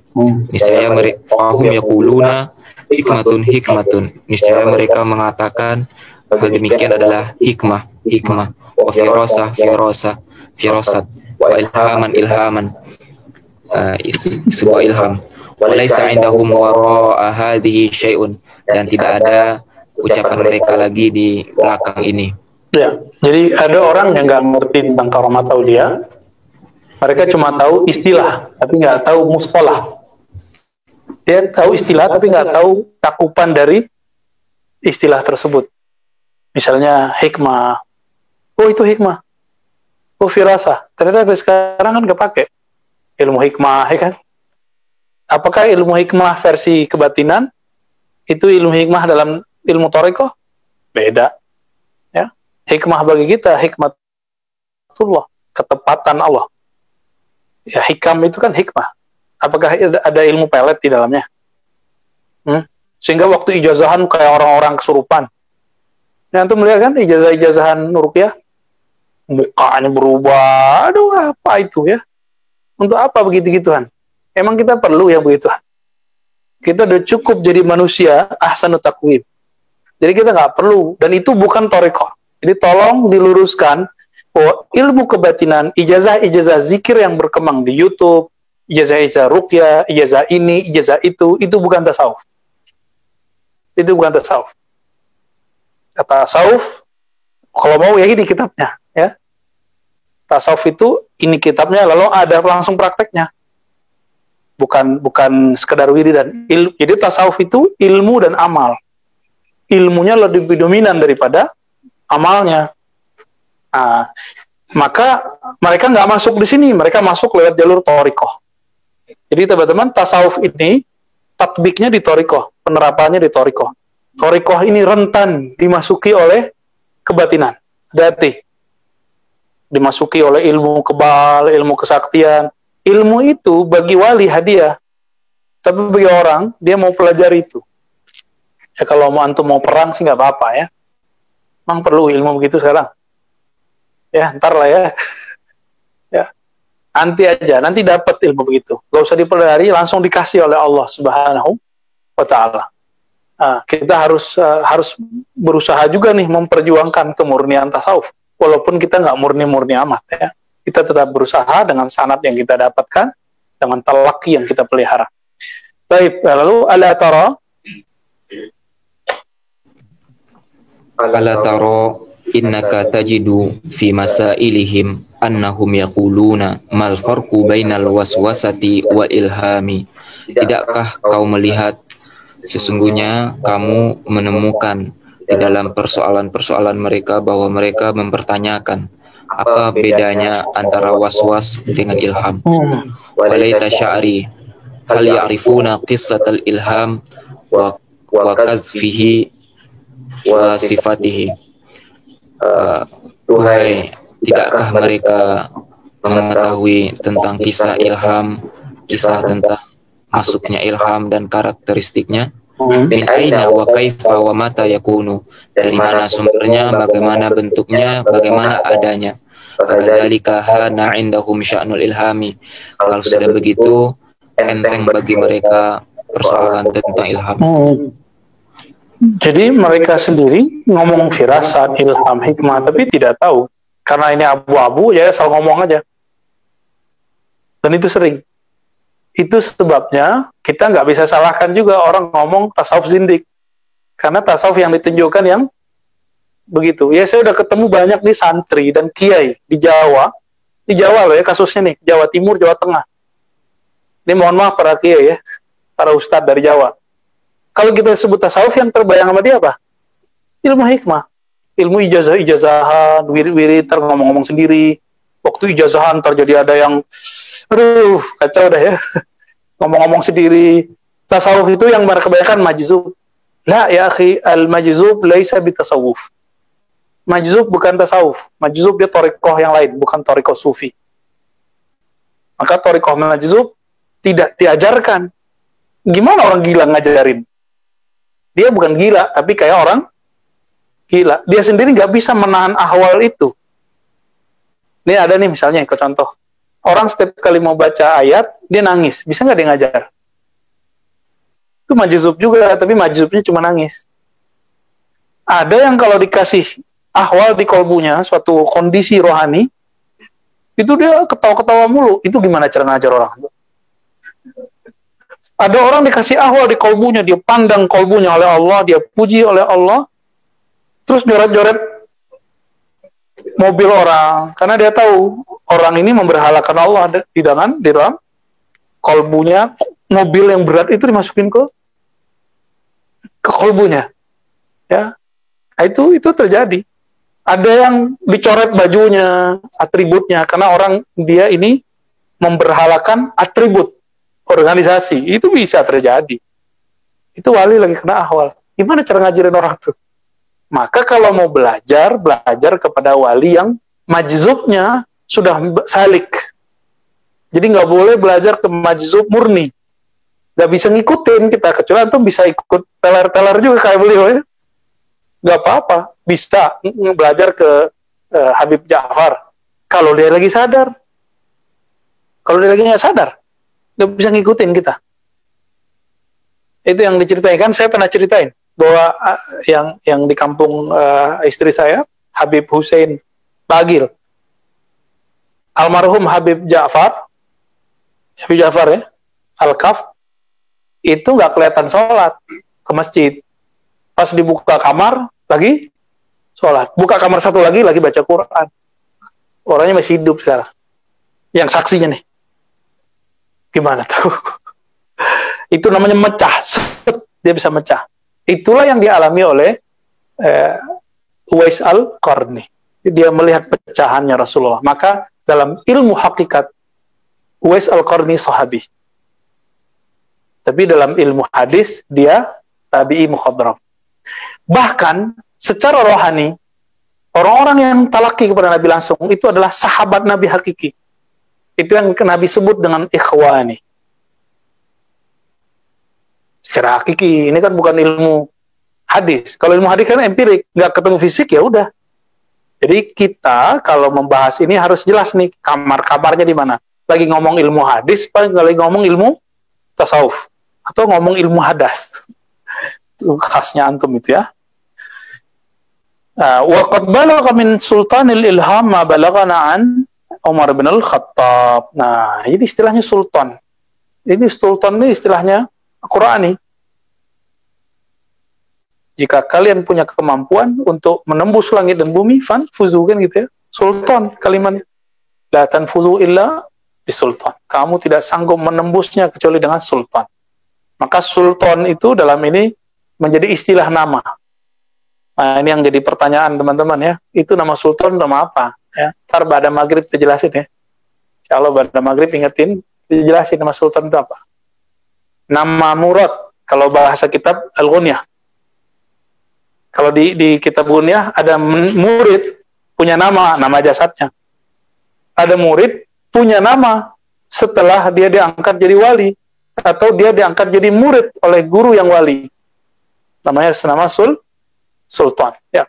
Niscaya mereka fahum yaquluna hikmatun, niscaya mereka mengatakan hal demikian adalah hikmah, wa firasat, wa ilhaman, sebuah ilham. Wa laisa 'indahum wara'a hadhihi syai'un, dan tidak ada ucapan mereka lagi di belakang ini. Ya, jadi ada orang yang nggak ngerti tentang karamat aulia. Mereka cuma tahu istilah, tapi nggak tahu mustalah. Dia tahu istilah, tapi nggak tahu cakupan dari istilah tersebut. Misalnya hikmah. Oh, itu hikmah. Oh, firasah. Ternyata sampai sekarang kan nggak pakai ilmu hikmah, ya kan? Apakah ilmu hikmah versi kebatinan itu ilmu hikmah dalam ilmu thariqah? Beda. Ya. Hikmah bagi kita hikmatullah, ketepatan Allah. Ya, hikam itu kan hikmah. Apakah ada ilmu pelet di dalamnya? Sehingga waktu ijazahan kayak orang-orang kesurupan. Nah, antum melihat kan ijazah-ijazahan Nuruqyah, mukanya berubah. Aduh, apa itu ya? Untuk apa begitu-gituan? Emang kita perlu yang begituan? Kita udah cukup jadi manusia ahsanut taqwim. Jadi kita nggak perlu, dan itu bukan thariqah. Jadi tolong diluruskan bahwa ilmu kebatinan, ijazah-ijazah zikir yang berkembang di YouTube, ijazah-ijazah ruqyah, ijazah ini, ijazah itu bukan tasawuf. Itu bukan tasawuf. Kata tasawuf, kalau mau ya ini kitabnya, ya. Tasawuf itu ini kitabnya, lalu ada langsung prakteknya. Bukan sekedar wiridan. Jadi tasawuf itu ilmu dan amal. Ilmunya lebih dominan daripada amalnya. Nah, Maka mereka nggak masuk di sini, mereka masuk lewat jalur thariqah. Jadi teman-teman, tasawuf ini tatbiknya di thariqah, penerapannya di thariqah. Thariqah ini rentan dimasuki oleh kebatinan, hati. Dimasuki oleh ilmu kebal, ilmu kesaktian. Ilmu itu bagi wali hadiah, tapi bagi orang dia mau pelajari itu. Ya kalau mau antum mau perang sih nggak apa-apa ya. Memang perlu ilmu begitu sekarang. Ya ntar lah ya. Ya nanti aja, nanti dapat ilmu begitu. Gak usah dipelajari, langsung dikasih oleh Allah Subhanahu wa Ta'ala. Nah, kita harus berusaha juga nih memperjuangkan kemurnian tasawuf. Walaupun kita nggak murni-murni amat ya. Kita tetap berusaha dengan sanad yang kita dapatkan, dengan talaqi yang kita pelihara. Baik, lalu ala tara innaka tajidu fi masailihim annahum yaquluna mal farqu bainal waswasati wal ilhami. Tidakkah kau melihat sesungguhnya kamu menemukan di dalam persoalan-persoalan mereka bahwa mereka mempertanyakan apa bedanya antara waswas dengan ilham. Walaita sya'ri hal ya'rifuna qissatal ilham wa qazfihi wa sifatihi. Tuhai, tidakkah mereka mengetahui tentang kisah ilham, kisah tentang masuknya ilham dan karakteristiknya? Min aina wa kaifa wa mata yakunu, dari mana sumbernya, bagaimana bentuknya, bagaimana adanya. Fakadzalika hana indahum sya'nul ilhami. Kalau sudah begitu, enteng bagi mereka persoalan tentang ilham. Jadi mereka sendiri ngomong firasat, ilham, hikmah, tapi tidak tahu. Karena ini abu-abu, ya asal ngomong aja. Dan itu sering. Itu sebabnya kita nggak bisa salahkan juga orang ngomong tasawuf zindik. Karena tasawuf yang ditunjukkan yang begitu. Ya saya udah ketemu banyak nih santri dan kiai di Jawa. Di Jawa loh ya kasusnya nih, Jawa Timur, Jawa Tengah. Ini mohon maaf para kiai ya, para ustadz dari Jawa. Kalau kita sebut tasawuf yang terbayang sama dia apa? Ilmu hikmah. Ilmu ijazah-ijazahan, wirid-wirid, ngomong-ngomong sendiri. Waktu ijazahan terjadi ada yang aduh, kacau dah ya. Ngomong-ngomong sendiri. Tasawuf itu yang kebanyakan majzub. La ya akhi, al-majzub laisa bitasawuf. Majzub bukan tasawuf. Majzub dia thariqah yang lain, bukan thariqah sufi. Maka thariqah majzub tidak diajarkan. Gimana orang gila ngajarin? Dia bukan gila, tapi kayak orang gila. Dia sendiri nggak bisa menahan ahwal itu. Ini ada nih misalnya, ikut contoh. Orang setiap kali mau baca ayat, dia nangis. Bisa nggak dia ngajar? Itu majzub juga, tapi majzubnya cuma nangis. Ada yang kalau dikasih ahwal di kolbunya, suatu kondisi rohani, itu dia ketawa-ketawa mulu. Itu gimana cara ngajar orang? Ada orang dikasih ahwal di kolbunya, dia pandang kolbunya oleh Allah, dia puji oleh Allah, terus nyoret-nyoret mobil orang, karena dia tahu orang ini memberhalakan Allah di dalam kolbunya, mobil yang berat itu dimasukin ke kolbunya, ya, nah, itu terjadi. Ada yang dicoret bajunya, atributnya, karena orang dia ini memberhalakan atribut organisasi, itu bisa terjadi. Itu wali lagi kena ahwal. Gimana cara ngajarin orang tuh? Maka kalau mau belajar kepada wali yang majzubnya sudah salik. Jadi nggak boleh belajar ke majzub murni. Nggak bisa ngikutin kita, kecuali antum bisa ikut teler-teler juga kayak beliau ya. Nggak apa-apa, bisa belajar ke Habib Ja'far. Kalau dia lagi sadar. Kalau dia lagi nggak sadar, nggak bisa ngikutin kita. Itu yang diceritain, kan saya pernah ceritain bahwa yang di kampung istri saya, Habib Hussein Bagil, almarhum Habib Ja'far ya, Al-Kaf, itu nggak kelihatan sholat ke masjid. Pas dibuka kamar lagi sholat, buka kamar satu lagi baca Quran. Orangnya masih hidup sekarang. Yang saksinya nih. Gimana tuh? Itu namanya mecah. Dia bisa mecah. Itulah yang dialami oleh Uwais Al-Qarni. dia melihat pecahannya Rasulullah. Maka dalam ilmu hakikat, Uwais Al-Qarni sahabi. Tapi dalam ilmu hadis, dia tabi'i mukhadram. Bahkan, secara rohani, orang-orang yang talaki kepada Nabi langsung, itu adalah sahabat Nabi hakiki. Itu yang Nabi sebut dengan ikhwani. Secara hakiki, ini kan bukan ilmu hadis. Kalau ilmu hadis kan empirik, nggak ketemu fisik, ya udah. Jadi kita kalau membahas ini harus jelas nih, kabarnya di mana. Lagi ngomong ilmu hadis, lagi ngomong ilmu tasawuf. Atau ngomong ilmu hadas. Itu khasnya antum itu ya. Wa qad balagha min sultanil ilham ma balaghana an Umar bin Al-Khattab. Nah, ini istilahnya sultan. Ini sultan ini istilahnya Qur'ani. Jika kalian punya kemampuan untuk menembus langit dan bumi, fanfuzu kan gitu ya. Sultan kalimatnya. La tanfuzu illa bisultan. Kamu tidak sanggup menembusnya kecuali dengan sultan. Maka sultan itu dalam ini menjadi istilah nama. Nah, ini yang jadi pertanyaan teman-teman ya. Itu nama sultan nama apa? Ya, ntar pada maghrib kita jelasin ya. Kalau pada maghrib ingetin, dijelasin nama sultan itu apa. Nama murad, kalau bahasa kitab Al-Ghunyah. Kalau di kitab Ghunyah ada murid punya nama jasadnya. Ada murid punya nama setelah dia diangkat jadi wali. Atau dia diangkat jadi murid oleh guru yang wali. Namanya senama sultan. Ya.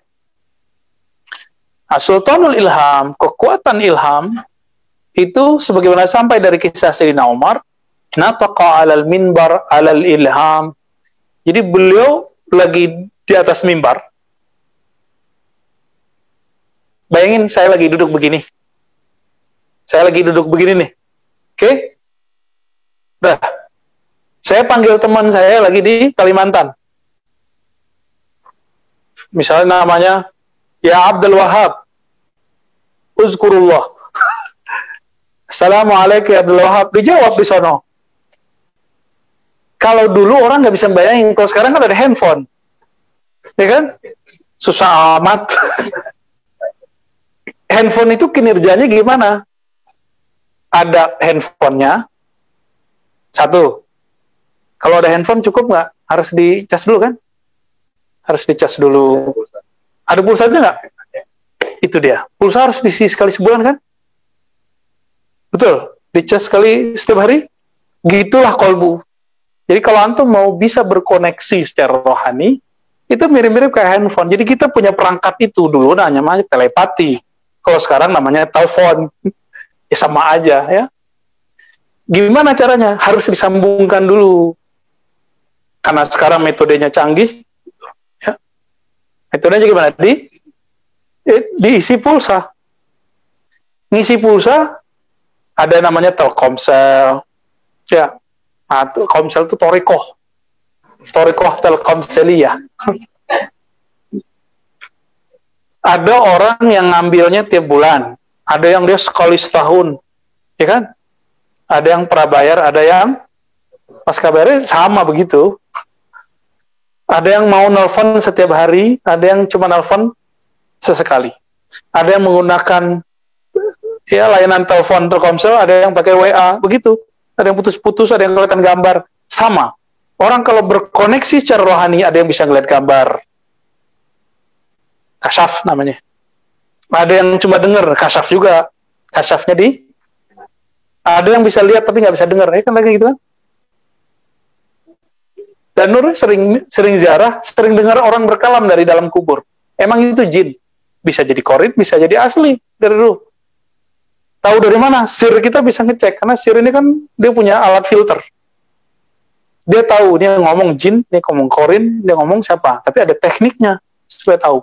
Nah, Sultanul Ilham, kekuatan ilham, itu sebagaimana sampai dari kisah Sayyidina Umar, nataqa alal minbar alal ilham. Jadi beliau lagi di atas mimbar. Bayangin saya lagi duduk begini. Saya lagi duduk begini nih. Oke? Udah. Saya panggil teman saya lagi di Kalimantan. Misalnya namanya Ya Abdul Wahab. Uzkurullah. Assalamualaikum ya Abdul Wahab. Dijawab di sono. Kalau dulu orang nggak bisa bayangin, kalau sekarang kan ada handphone. Ya kan? Susah amat. Handphone itu kinerjanya gimana? Ada handphonenya. Satu. Kalau ada handphone cukup nggak? Harus dicas dulu kan? Harus dicas dulu. Ada pulsanya nggak? Itu dia. Pulsa harus diisi sekali sebulan kan? Betul. Dicas sekali setiap hari? Gitulah kolbu. Jadi kalau antum mau bisa berkoneksi secara rohani, itu mirip-mirip kayak handphone. Jadi kita punya perangkat itu dulu namanya telepati. Kalau sekarang namanya telepon. Ya sama aja ya. Gimana caranya? Harus disambungkan dulu. Karena sekarang metodenya canggih, ya. Metodenya gimana? Diisi pulsa. Ngisi pulsa, ada namanya Telkomsel. Ya, nah, Telkomsel itu Torikoh Telkomselia. Ada orang yang ngambilnya tiap bulan, ada yang dia sekali setahun, ya kan? Ada yang prabayar, ada yang pasca bayarnya sama begitu. Ada yang mau nelfon setiap hari, ada yang cuma nelfon sesekali. Ada yang menggunakan ya layanan telepon Telkomsel, ada yang pakai WA, begitu. Ada yang putus-putus, ada yang kelihatan gambar. Sama. Orang kalau berkoneksi secara rohani, ada yang bisa ngeliat gambar. Kasyaf namanya. Ada yang cuma dengar, kasyaf juga. Kasyafnya ada yang bisa lihat tapi nggak bisa dengar. Ya kan lagi gitu kan? Dan Nur sering ziarah, sering dengar orang berkalam dari dalam kubur. Emang itu jin. Bisa jadi korin, bisa jadi asli dari dulu. Tahu dari mana? Sir kita bisa ngecek. Karena sir ini kan dia punya alat filter. Dia tahu, dia ngomong jin, dia ngomong korin, dia ngomong siapa. Tapi ada tekniknya supaya tahu.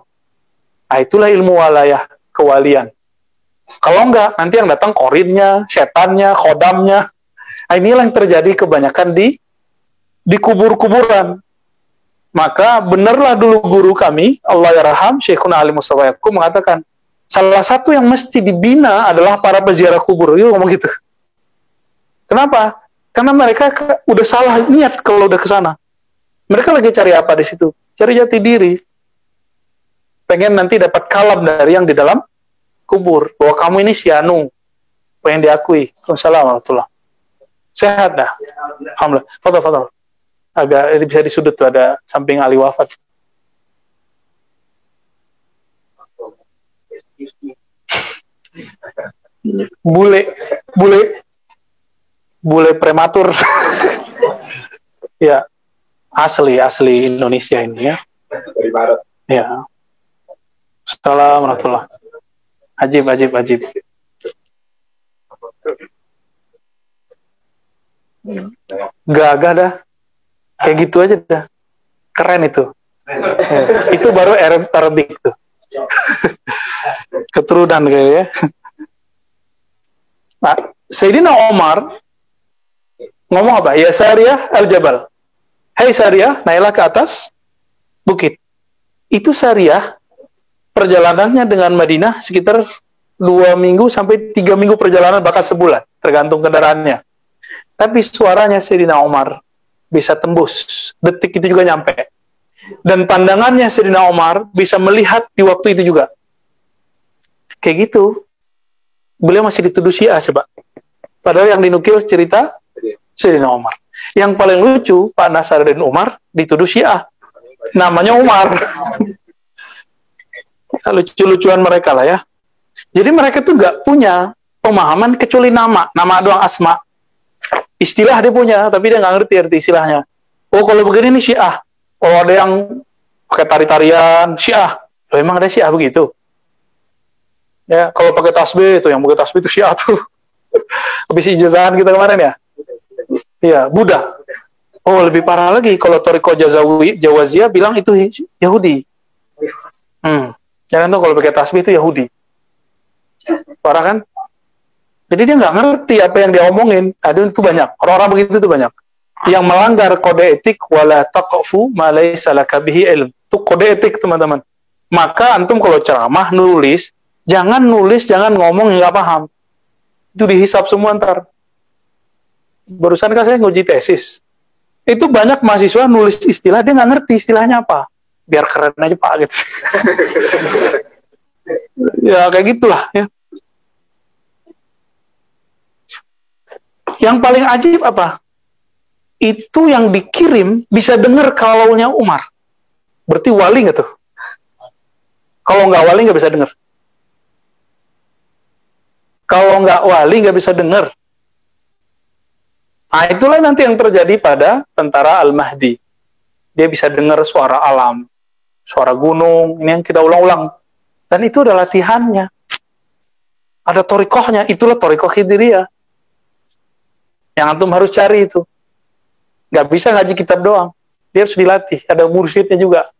Nah, itulah ilmu walayah, kewalian. Kalau enggak, nanti yang datang korinnya, setannya, khodamnya. Nah, inilah yang terjadi kebanyakan di kubur-kuburan. Maka benarlah dulu guru kami, Allah yarham, Syekhuna Ali Mustafa Yaqub mengatakan, salah satu yang mesti dibina adalah para peziarah kubur. Dia ngomong gitu. Kenapa? Karena mereka udah salah niat kalau udah ke sana. Mereka lagi cari apa di situ? Cari jati diri. Pengen nanti dapat kalam dari yang di dalam kubur bahwa kamu ini si Anu, pengen diakui. Waalaikumsalam warahmatullah. Sehat dah. Alhamdulillah. Fadal. Agak bisa di sudut tuh, ada samping Ali wafat. Bule prematur. Ya, asli Indonesia ini ya. Dari barat. Ya. Assalamualaikum warahmatullah. Ajib. Gagah dah. Kayak gitu aja dah. Keren itu. Ya. Itu baru Arabic tuh. Keturunan kayaknya. Nah, Sayyidina Umar ngomong apa? Ya Sariyah al-Jabal. Hai Sariyah, naiklah ke atas bukit. Itu Sariyah perjalanannya dengan Madinah sekitar 2 minggu sampai 3 minggu perjalanan, bahkan sebulan, tergantung kendaraannya. Tapi suaranya Sayyidina Umar bisa tembus, detik itu juga nyampe. Dan pandangannya Sayyidina Umar bisa melihat di waktu itu juga. Kayak gitu. Beliau masih dituduh Syiah, coba. Padahal yang dinukil cerita Sayyidina Umar. Yang paling lucu, Pak Nasaruddin Umar dituduh Syiah. Namanya Umar. Lucu-lucuan mereka lah ya. Jadi mereka tuh nggak punya pemahaman kecuali nama doang, asma. Istilah dia punya, tapi dia nggak ngerti arti istilahnya. Oh, kalau begini nih Syiah. Kalau ada yang pakai tari-tarian, Syiah. Loh, emang ada Syiah begitu? Ya, kalau pakai tasbih itu, yang pakai tasbih itu Syiah tuh. Habis ijazahan kita kemarin ya? Iya, Buddha. Oh, lebih parah lagi. Kalau Toriko Jawaziyah bilang itu Yahudi. Jangan tuh kalau pakai tasbih itu Yahudi. Parah kan? Jadi dia nggak ngerti apa yang dia omongin. Ada itu banyak. Orang-orang begitu tuh banyak. Yang melanggar kode etik, wala taqfu ma laysa laka bihi ilm. Itu kode etik, teman-teman. Maka antum kalau ceramah nulis, jangan ngomong yang nggak paham. Itu dihisap semua ntar. Barusan kan saya nguji tesis. Itu banyak mahasiswa nulis istilah, dia nggak ngerti istilahnya apa. Biar keren aja Pak gitu. Ya kayak gitulah ya. Yang paling ajib apa? Itu yang dikirim bisa dengar kalaunya Umar. Berarti wali nggak tuh? Kalau nggak wali nggak bisa dengar. Kalau nggak wali nggak bisa dengar. Nah, itulah nanti yang terjadi pada tentara Al-Mahdi. Dia bisa dengar suara alam, suara gunung, ini yang kita ulang-ulang. Dan itu adalah latihannya. Ada torikohnya, itulah torikoh Khidiriyah. Yang antum harus cari itu. Nggak bisa ngaji kitab doang. Dia harus dilatih, ada mursyidnya juga.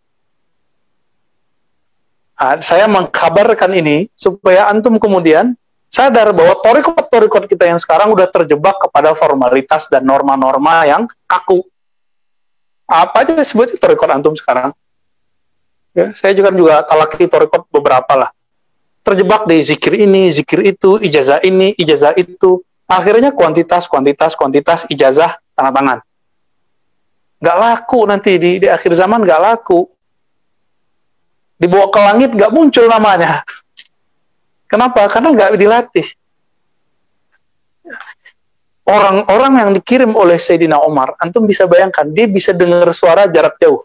Nah, saya mengkabarkan ini supaya antum kemudian sadar bahwa torikot kita yang sekarang udah terjebak kepada formalitas dan norma-norma yang kaku. Apa aja disebut torikot antum sekarang? Ya, saya juga talaki torikot beberapa lah. Terjebak di zikir ini, zikir itu, ijazah ini, ijazah itu. Akhirnya kuantitas ijazah tanda tangan. Nggak laku nanti di akhir zaman, nggak laku. Dibawa ke langit nggak muncul namanya. Kenapa? Karena nggak dilatih. Orang-orang yang dikirim oleh Sayyidina Umar, antum bisa bayangkan, dia bisa dengar suara jarak jauh.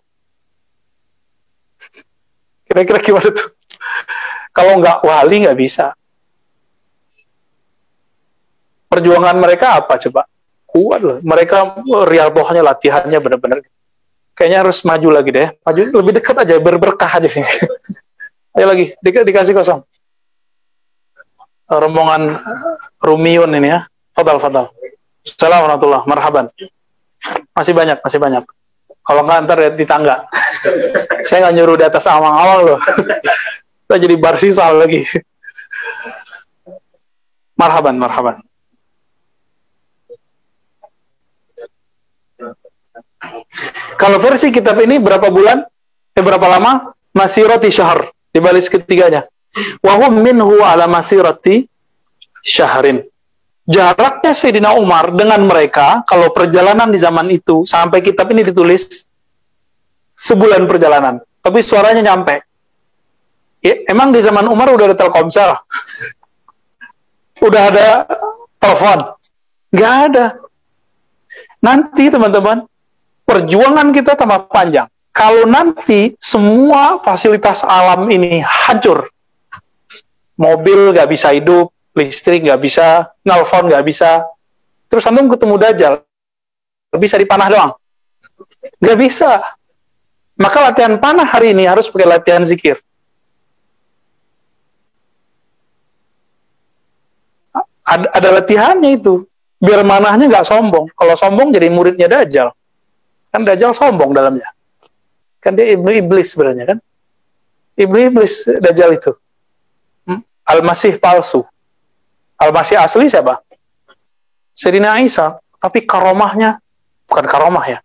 Kira-kira gimana tuh? Kalau nggak wali, nggak bisa. Perjuangan mereka apa coba? Kuat loh. Mereka riyadhahnya, latihannya benar-benar. Kayaknya harus maju lagi deh. Maju lebih dekat aja, berberkah aja sih. Ayo lagi, dikasih kosong. Rombongan Rumiun ini ya. Fadal. Assalamualaikum warahmatullahi marhaban. Masih banyak. Kalau nggak ntar di tangga. Saya nggak nyuruh di atas awang-awang loh. Kita jadi barsisal lagi. Marhaban. Kalau versi kitab ini berapa bulan? Berapa lama? Masirati syahr. Di baris ketiganya. Wahum minhu ala masirati syahrin. Jaraknya Sayyidina Umar dengan mereka, kalau perjalanan di zaman itu, sampai kitab ini ditulis, sebulan perjalanan. Tapi suaranya nyampe. Ya, emang di zaman Umar udah ada Telkomsel? Udah ada telepon? Nggak ada. Nanti teman-teman, perjuangan kita tambah panjang. Kalau nanti semua fasilitas alam ini hancur, mobil nggak bisa hidup, listrik nggak bisa, nelfon nggak bisa, terus antum ketemu Dajjal, bisa dipanah doang? Nggak bisa. Maka latihan panah hari ini harus pakai latihan zikir. Ada latihannya itu, biar manahnya nggak sombong. Kalau sombong jadi muridnya Dajjal. Kan Dajjal sombong dalamnya. Kan dia iblis sebenarnya kan. Iblis Dajjal itu. Al-Masih palsu. Al-Masih asli siapa? Sayyidina Isa. Tapi karomahnya, bukan karomah ya,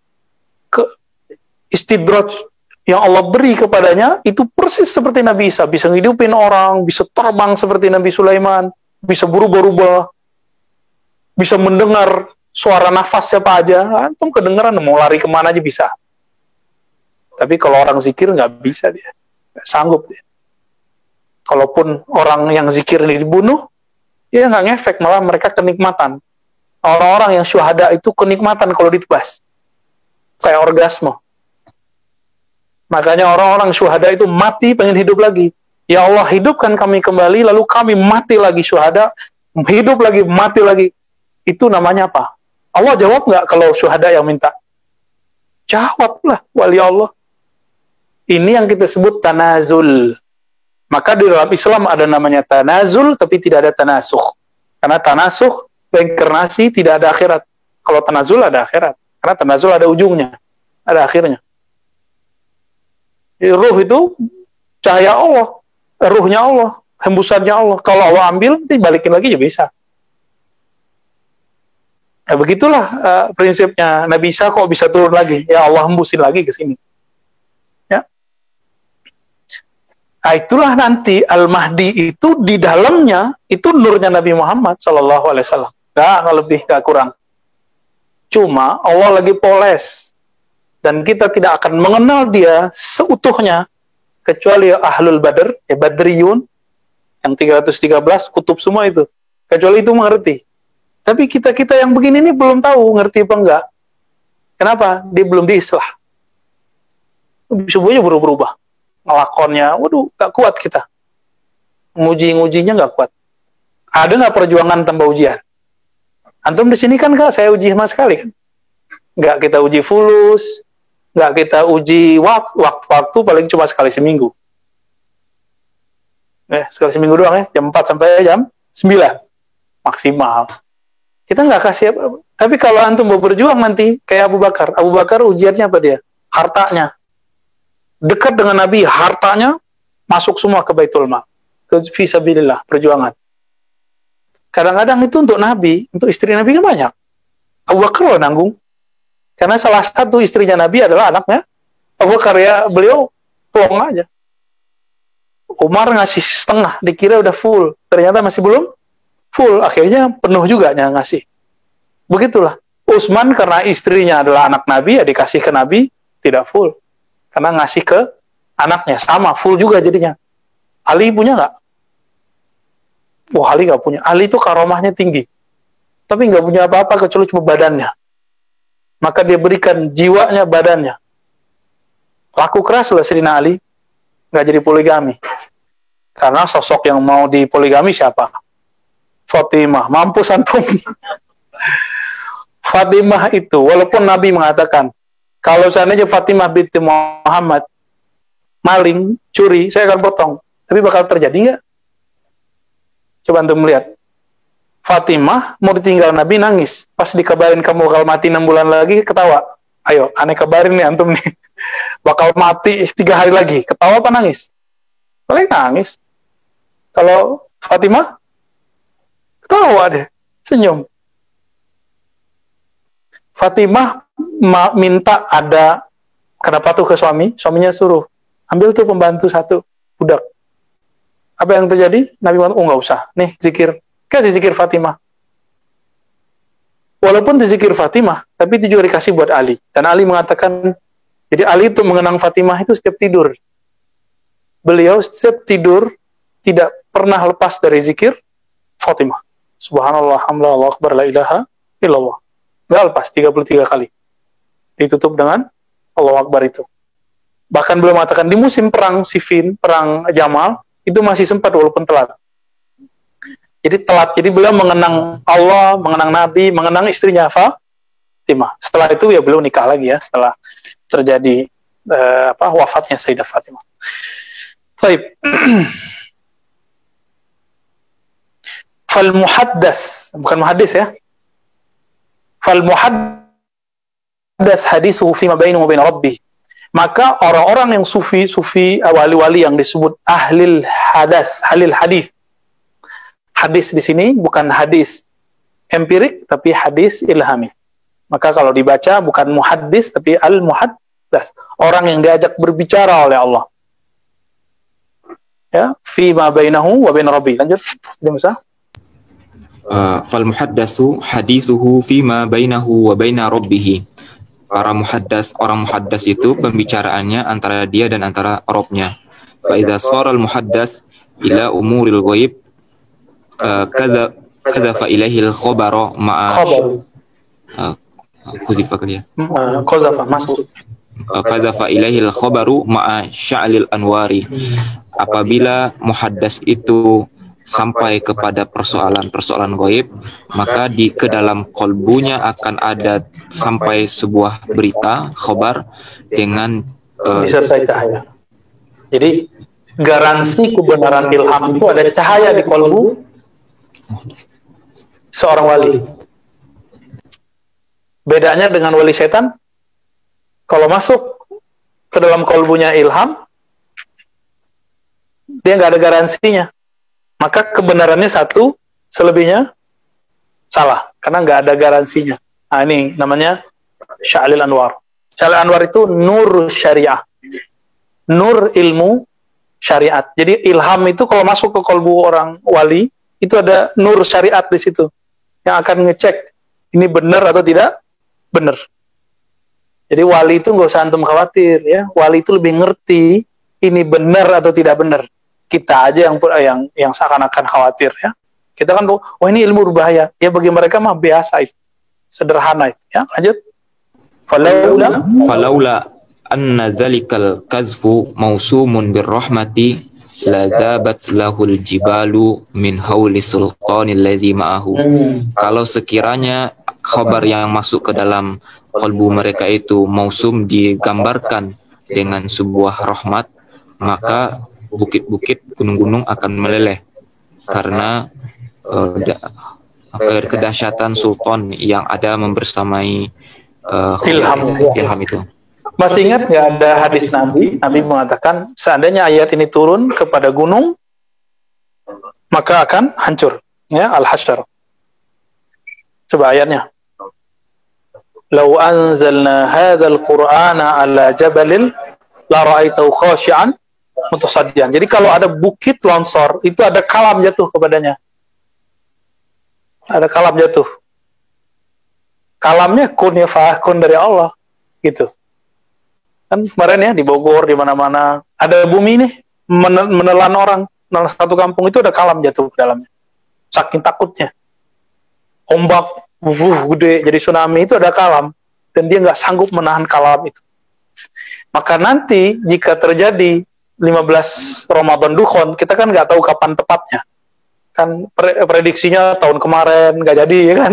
istidraj yang Allah beri kepadanya, itu persis seperti Nabi Isa. Bisa ngidupin orang, bisa terbang seperti Nabi Sulaiman, bisa berubah-ubah, bisa mendengar suara nafas siapa aja. Antum kedengeran, mau lari kemana aja bisa. Tapi kalau orang zikir nggak bisa dia, nggak sanggup dia. Kalaupun orang yang zikir ini dibunuh, dia nggak ngefek, malah mereka kenikmatan. Orang-orang yang syuhada itu kenikmatan kalau ditebas, kayak orgasme. Makanya orang-orang syuhada itu mati pengen hidup lagi. Ya Allah, hidupkan kami kembali, lalu kami mati lagi syuhada, hidup lagi, mati lagi. Itu namanya apa? Allah jawab nggak kalau syuhada yang minta? Jawablah, wali Allah. Ini yang kita sebut tanazul. Maka di dalam Islam ada namanya tanazul, tapi tidak ada tanasuh. Karena tanasuh, reinkarnasi, tidak ada akhirat. Kalau tanazul ada akhirat. Karena tanazul ada ujungnya, ada akhirnya. Ruh itu cahaya Allah. Ruhnya Allah, hembusannya Allah. Kalau Allah ambil, nanti balikin lagi ya bisa. Nah, begitulah prinsipnya. Nabi Isa kok bisa turun lagi? Ya Allah hembusin lagi ke sini. Ya. Nah, itulah nanti Al-Mahdi itu di dalamnya itu nurnya Nabi Muhammad SAW. Nggak lebih, nggak kurang. Cuma Allah lagi poles. Dan kita tidak akan mengenal dia seutuhnya kecuali Ahlul Badr, Badriyun, yang 313, kutub semua itu. Kecuali itu mengerti. Tapi kita-kita yang begini ini belum tahu, ngerti apa enggak. Kenapa? Dia belum diislah. Semuanya berubah. Ngelakonnya, waduh, gak kuat kita. Nguji-ngujinya gak kuat. Ada nggak perjuangan tanpa ujian? Antum di sini kan Kak, saya uji sama sekali kan? Nggak kita uji fulus, nggak kita uji waktu paling cuma sekali seminggu. Sekali seminggu doang ya, jam 4 sampai jam 9 maksimal. Kita nggak kasih apa-apa. Tapi kalau antum mau berjuang nanti kayak Abu Bakar ujiannya apa dia? Hartanya. Dekat dengan Nabi, hartanya masuk semua ke Baitul Mal, ke fisabilillah, perjuangan. Kadang-kadang itu untuk Nabi, untuk istri Nabi kan banyak. Abu Bakar loh nanggung. Karena salah satu istrinya Nabi adalah anaknya Abu Bakar, ya beliau tuang aja. Umar ngasih setengah, dikira udah full, ternyata masih belum full, akhirnya penuh juga yang ngasih. Begitulah. Utsman karena istrinya adalah anak Nabi, ya dikasih ke Nabi, tidak full. Karena ngasih ke anaknya, sama, full juga jadinya. Ali punya nggak? Wah, Ali nggak punya. Ali itu karomahnya tinggi. Tapi nggak punya apa-apa kecuali cuma badannya. Maka dia berikan jiwanya, badannya. Laku keras lah Sayyidina Ali, nggak jadi poligami. Karena sosok yang mau dipoligami siapa? Fatimah. Mampus antum. Fatimah itu, walaupun Nabi mengatakan, kalau seandainya Fatimah binti Muhammad maling, curi, saya akan potong. Tapi bakal terjadi nggak? Coba antum melihat. Fatimah mau ditinggal Nabi nangis. Pas dikabarin kamu bakal mati 6 bulan lagi, ketawa. Ayo, aneh kabarin nih antum nih. Bakal mati 3 hari lagi. Ketawa apa nangis? Paling nangis. Kalau Fatimah, ketawa deh. Senyum. Fatimah minta ada, kenapa tuh ke suami? Suaminya suruh, ambil tuh pembantu 1, budak. Apa yang terjadi? Nabi Muhammad, oh nggak usah. Nih, zikir. Kasih zikir Fatimah. Walaupun itu zikir Fatimah, tapi itu juga dikasih buat Ali. Dan Ali mengatakan, jadi Ali itu mengenang Fatimah itu setiap tidur. beliau setiap tidur tidak pernah lepas dari zikir Fatimah. Subhanallah, alhamdulillah, Allahu akbar, la ilaha illallah. Nggak lepas 33 kali. Ditutup dengan Allahu akbar itu. Bahkan beliau mengatakan di musim perang Siffin, perang Jamal, itu masih sempat walaupun telat. Jadi telat. Jadi beliau mengenang Allah, mengenang Nabi, mengenang istrinya Fatimah. Setelah itu ya beliau nikah lagi ya, setelah terjadi wafatnya Sayyidah Fatimah. Baik. Fal muhaddas, bukan muhaddis ya. Fal muhaddas hadithuhu fima bainahu wa bain rabbih. Maka orang-orang yang sufi, wali-wali yang disebut ahlil hadis. Hadis di sini bukan hadis empirik tapi hadis ilhami. Maka kalau dibaca bukan muhaddis tapi al-muhaddas, orang yang diajak berbicara oleh Allah. Ya, fima bainahu wa bain rabbih. Lanjut, Musa. Fal muhaddatsu hadithuhu fima bainahu wa baina rabbih. Orang muhaddas itu pembicaraannya antara dia dan antara Rabb-nya. Fa idza shara al muhaddas ila umuril ghaib kadza ilaihi al khabara ma'a khuzifa kaliya. Qazafa masuk. Kadza ilaihi al khabaru ma'a sya'lil anwari. Apabila muhaddas itu sampai kepada persoalan-persoalan gaib, maka ke dalam kolbunya akan ada sampai sebuah berita, khabar dengan disertai cahaya. Jadi garansi kebenaran ilham itu ada cahaya di kolbu seorang wali. Bedanya dengan wali setan, kalau masuk ke dalam kolbunya ilham, dia nggak ada garansinya. Maka kebenarannya satu, selebihnya salah, karena nggak ada garansinya. Nah, ini namanya Sya'lil Anwar. Sya'lil Anwar itu nur syariah, nur ilmu syariat. Jadi ilham itu kalau masuk ke kolbu orang wali, itu ada nur syariat di situ, yang akan ngecek ini benar atau tidak benar. Jadi wali itu nggak usah antum khawatir, ya. Wali itu lebih ngerti ini benar atau tidak benar. Kita aja yang seakan-akan khawatir, ya. Kita kan, wah ini ilmu berbahaya. Ya bagi mereka mah biasa itu. Sederhana itu, ya. Lanjut. Falaula anna dzalikal kazfu mausumun birrahmati la dabat lahul jibalu min hauli sultanil ladzi ma'ahu. Kalau sekiranya khabar yang masuk ke dalam kalbu mereka itu mausum digambarkan dengan sebuah rahmat, maka bukit-bukit, gunung-gunung akan meleleh karena kedahsyatan sultan yang ada membersamai ilham itu. Masih ingat nggak ada hadis Nabi mengatakan seandainya ayat ini turun kepada gunung maka akan hancur, ya, Al-Hasyr. Coba ayatnya. Lau anzalna hadzal qur'ana ala jabalin la ra'aitahu khashi'an mutasadian. Jadi kalau ada bukit longsor, itu ada kalam jatuh kepadanya. Ada kalam jatuh. Kalamnya kun ya fa'akun dari Allah, gitu. Kan kemarin ya di Bogor, di mana-mana ada bumi nih menelan orang, menelan satu kampung, itu ada kalam jatuh ke dalamnya. Saking takutnya. Ombak gede jadi tsunami, itu ada kalam dan dia nggak sanggup menahan kalam itu. Maka nanti jika terjadi 15 Ramadan Dukhon, kita kan nggak tahu kapan tepatnya. Kan prediksinya tahun kemarin nggak jadi, ya kan?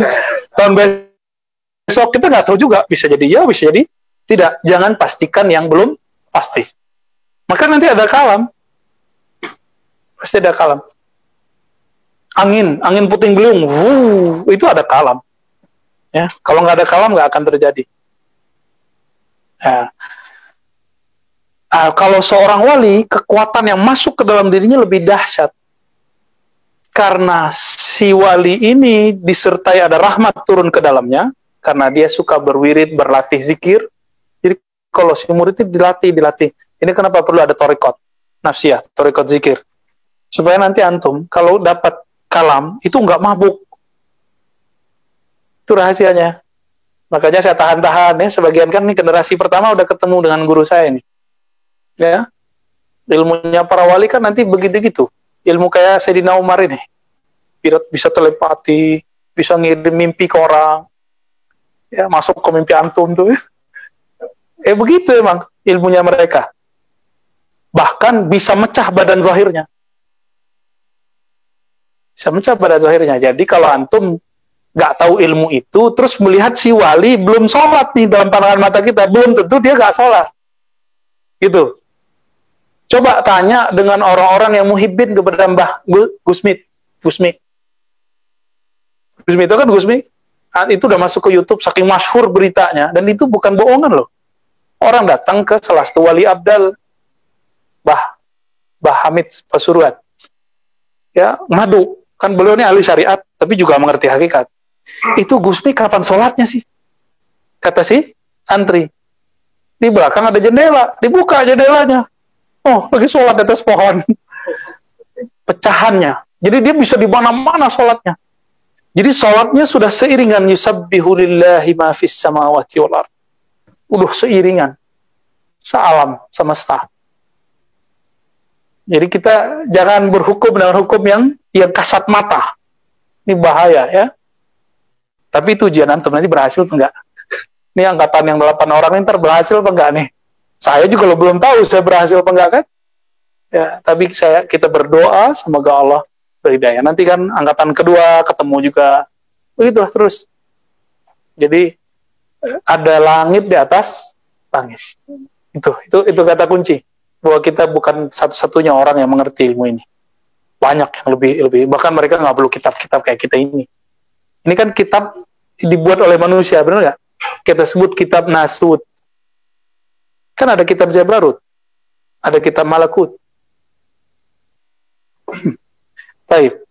Tahun besok kita nggak tahu juga, bisa jadi ya, bisa jadi tidak. Jangan pastikan yang belum pasti. Maka nanti ada kalam, pasti ada kalam. Angin puting beliung, itu ada kalam. Ya, kalau nggak ada kalam nggak akan terjadi. Ya. Kalau seorang wali, kekuatan yang masuk ke dalam dirinya lebih dahsyat. Karena si wali ini disertai ada rahmat turun ke dalamnya, karena dia suka berwirid, berlatih zikir. Jadi kalau si murid itu dilatih. Ini kenapa perlu ada thariqat nafsiyah, thariqat zikir. Supaya nanti antum, kalau dapat kalam, itu nggak mabuk. Itu rahasianya. Makanya saya tahan-tahan, ya. Sebagian kan nih generasi pertama udah ketemu dengan guru saya ini. Ya, Ilmunya para wali kan nanti begitu-gitu. Ilmu kayak Sayyidina Umar ini. Bisa telepati, bisa ngirim mimpi ke orang. Ya, masuk ke mimpi antum tuh. Begitu emang ilmunya mereka. Bahkan bisa mecah badan zahirnya. Bisa mecah badan zahirnya. Jadi kalau antum nggak tahu ilmu itu, terus melihat si wali belum sholat nih dalam pandangan mata kita, belum tentu dia nggak sholat. Gitu. Coba tanya dengan orang-orang yang muhibbin kepada Mbah Gusmi. Gusmi itu kan Gusmi, itu udah masuk ke YouTube, saking masyhur beritanya, dan itu bukan bohongan loh. Orang datang ke salah satu wali abdal, Bah Hamid Pasuruan. Ya, ngadu. Kan beliau ini ahli syariat, tapi juga mengerti hakikat. Itu Gusmi kapan sholatnya sih? Kata si santri. Di belakang ada jendela, dibuka jendelanya. Oh, lagi sholat di atas pohon. Pecahannya. Jadi dia bisa di mana-mana sholatnya. Jadi sholatnya sudah seiringan yusabbihu lillahi ma fis samawati wal ardh. Udah seiringan. Sealam semesta. Jadi kita jangan berhukum dengan hukum yang kasat mata. Ini bahaya ya. Tapi itu ujian antum nanti berhasil apa enggak? Ini angkatan yang 8 orang ini berhasil apa enggak nih? Saya juga belum tahu saya berhasil apa enggak kan? Ya, tapi kita berdoa semoga Allah berhidayah. Nanti kan angkatan kedua ketemu juga. Begitulah terus. Jadi ada langit di atas langit. Itu kata kunci. Bahwa kita bukan satu-satunya orang yang mengerti ilmu ini. Banyak yang lebih bahkan mereka nggak perlu kitab-kitab kayak kita ini. Ini kan kitab dibuat oleh manusia, benar nggak? Kita sebut kitab Nasut. Kan ada kitab Jabarut, ada kitab Malakut. Baik.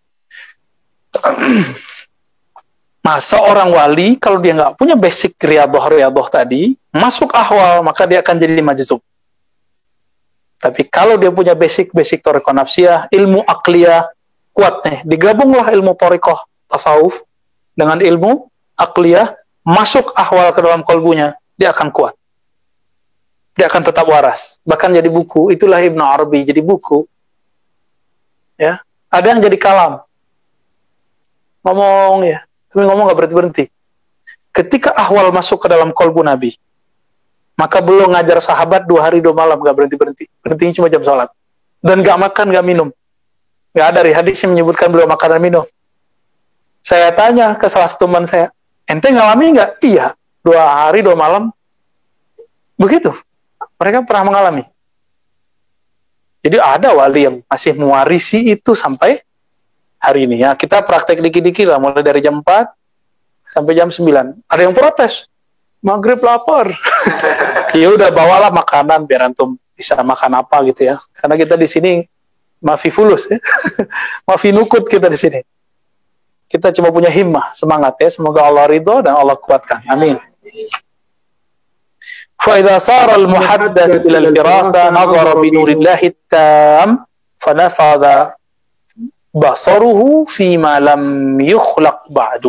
Masa orang wali kalau dia nggak punya basic riyadhah tadi, masuk ahwal maka dia akan jadi majzub. Tapi kalau dia punya basic thariqah nafsiyah, ilmu akliyah kuat nih, digabunglah ilmu thariqah tasawuf dengan ilmu akliyah, masuk ahwal ke dalam kalbunya, dia akan kuat. Dia akan tetap waras. Bahkan jadi buku, itulah Ibnu Arabi jadi buku. Ya, ada yang jadi kalam. Ngomong ya, tapi ngomong nggak berhenti-berhenti. Ketika ahwal masuk ke dalam kalbu Nabi, maka belum ngajar sahabat 2 hari 2 malam nggak berhenti-berhenti. Berhentinya cuma jam sholat. Dan nggak makan, nggak minum. Nggak ada dari hadis yang menyebutkan beliau makan dan minum. Saya tanya ke salah satu teman saya, ente ngalami nggak? Iya, 2 hari 2 malam. Begitu. Mereka pernah mengalami. Jadi ada wali yang masih mewarisi itu sampai hari ini. Ya, kita praktek dikit-dikit lah, mulai dari jam 4 sampai jam 9. Ada yang protes. Maghrib lapar. Ya udah bawalah makanan biar antum bisa makan apa gitu ya. Karena kita di sini mafi fulus ya. Mafi nukut kita di sini. Kita cuma punya himmah, semangat ya. Semoga Allah ridho dan Allah kuatkan. Amin. فَإِذَا صَارَ الْمُحَدَّثُ إِلَى الْفِرَاسَةِ نَظَرَ بِنُورِ اللَّهِ التَّامِّ فَنَفَذَ بَصَرُهُ فِيمَا لَمْ يُخْلَقْ بَعْدُ.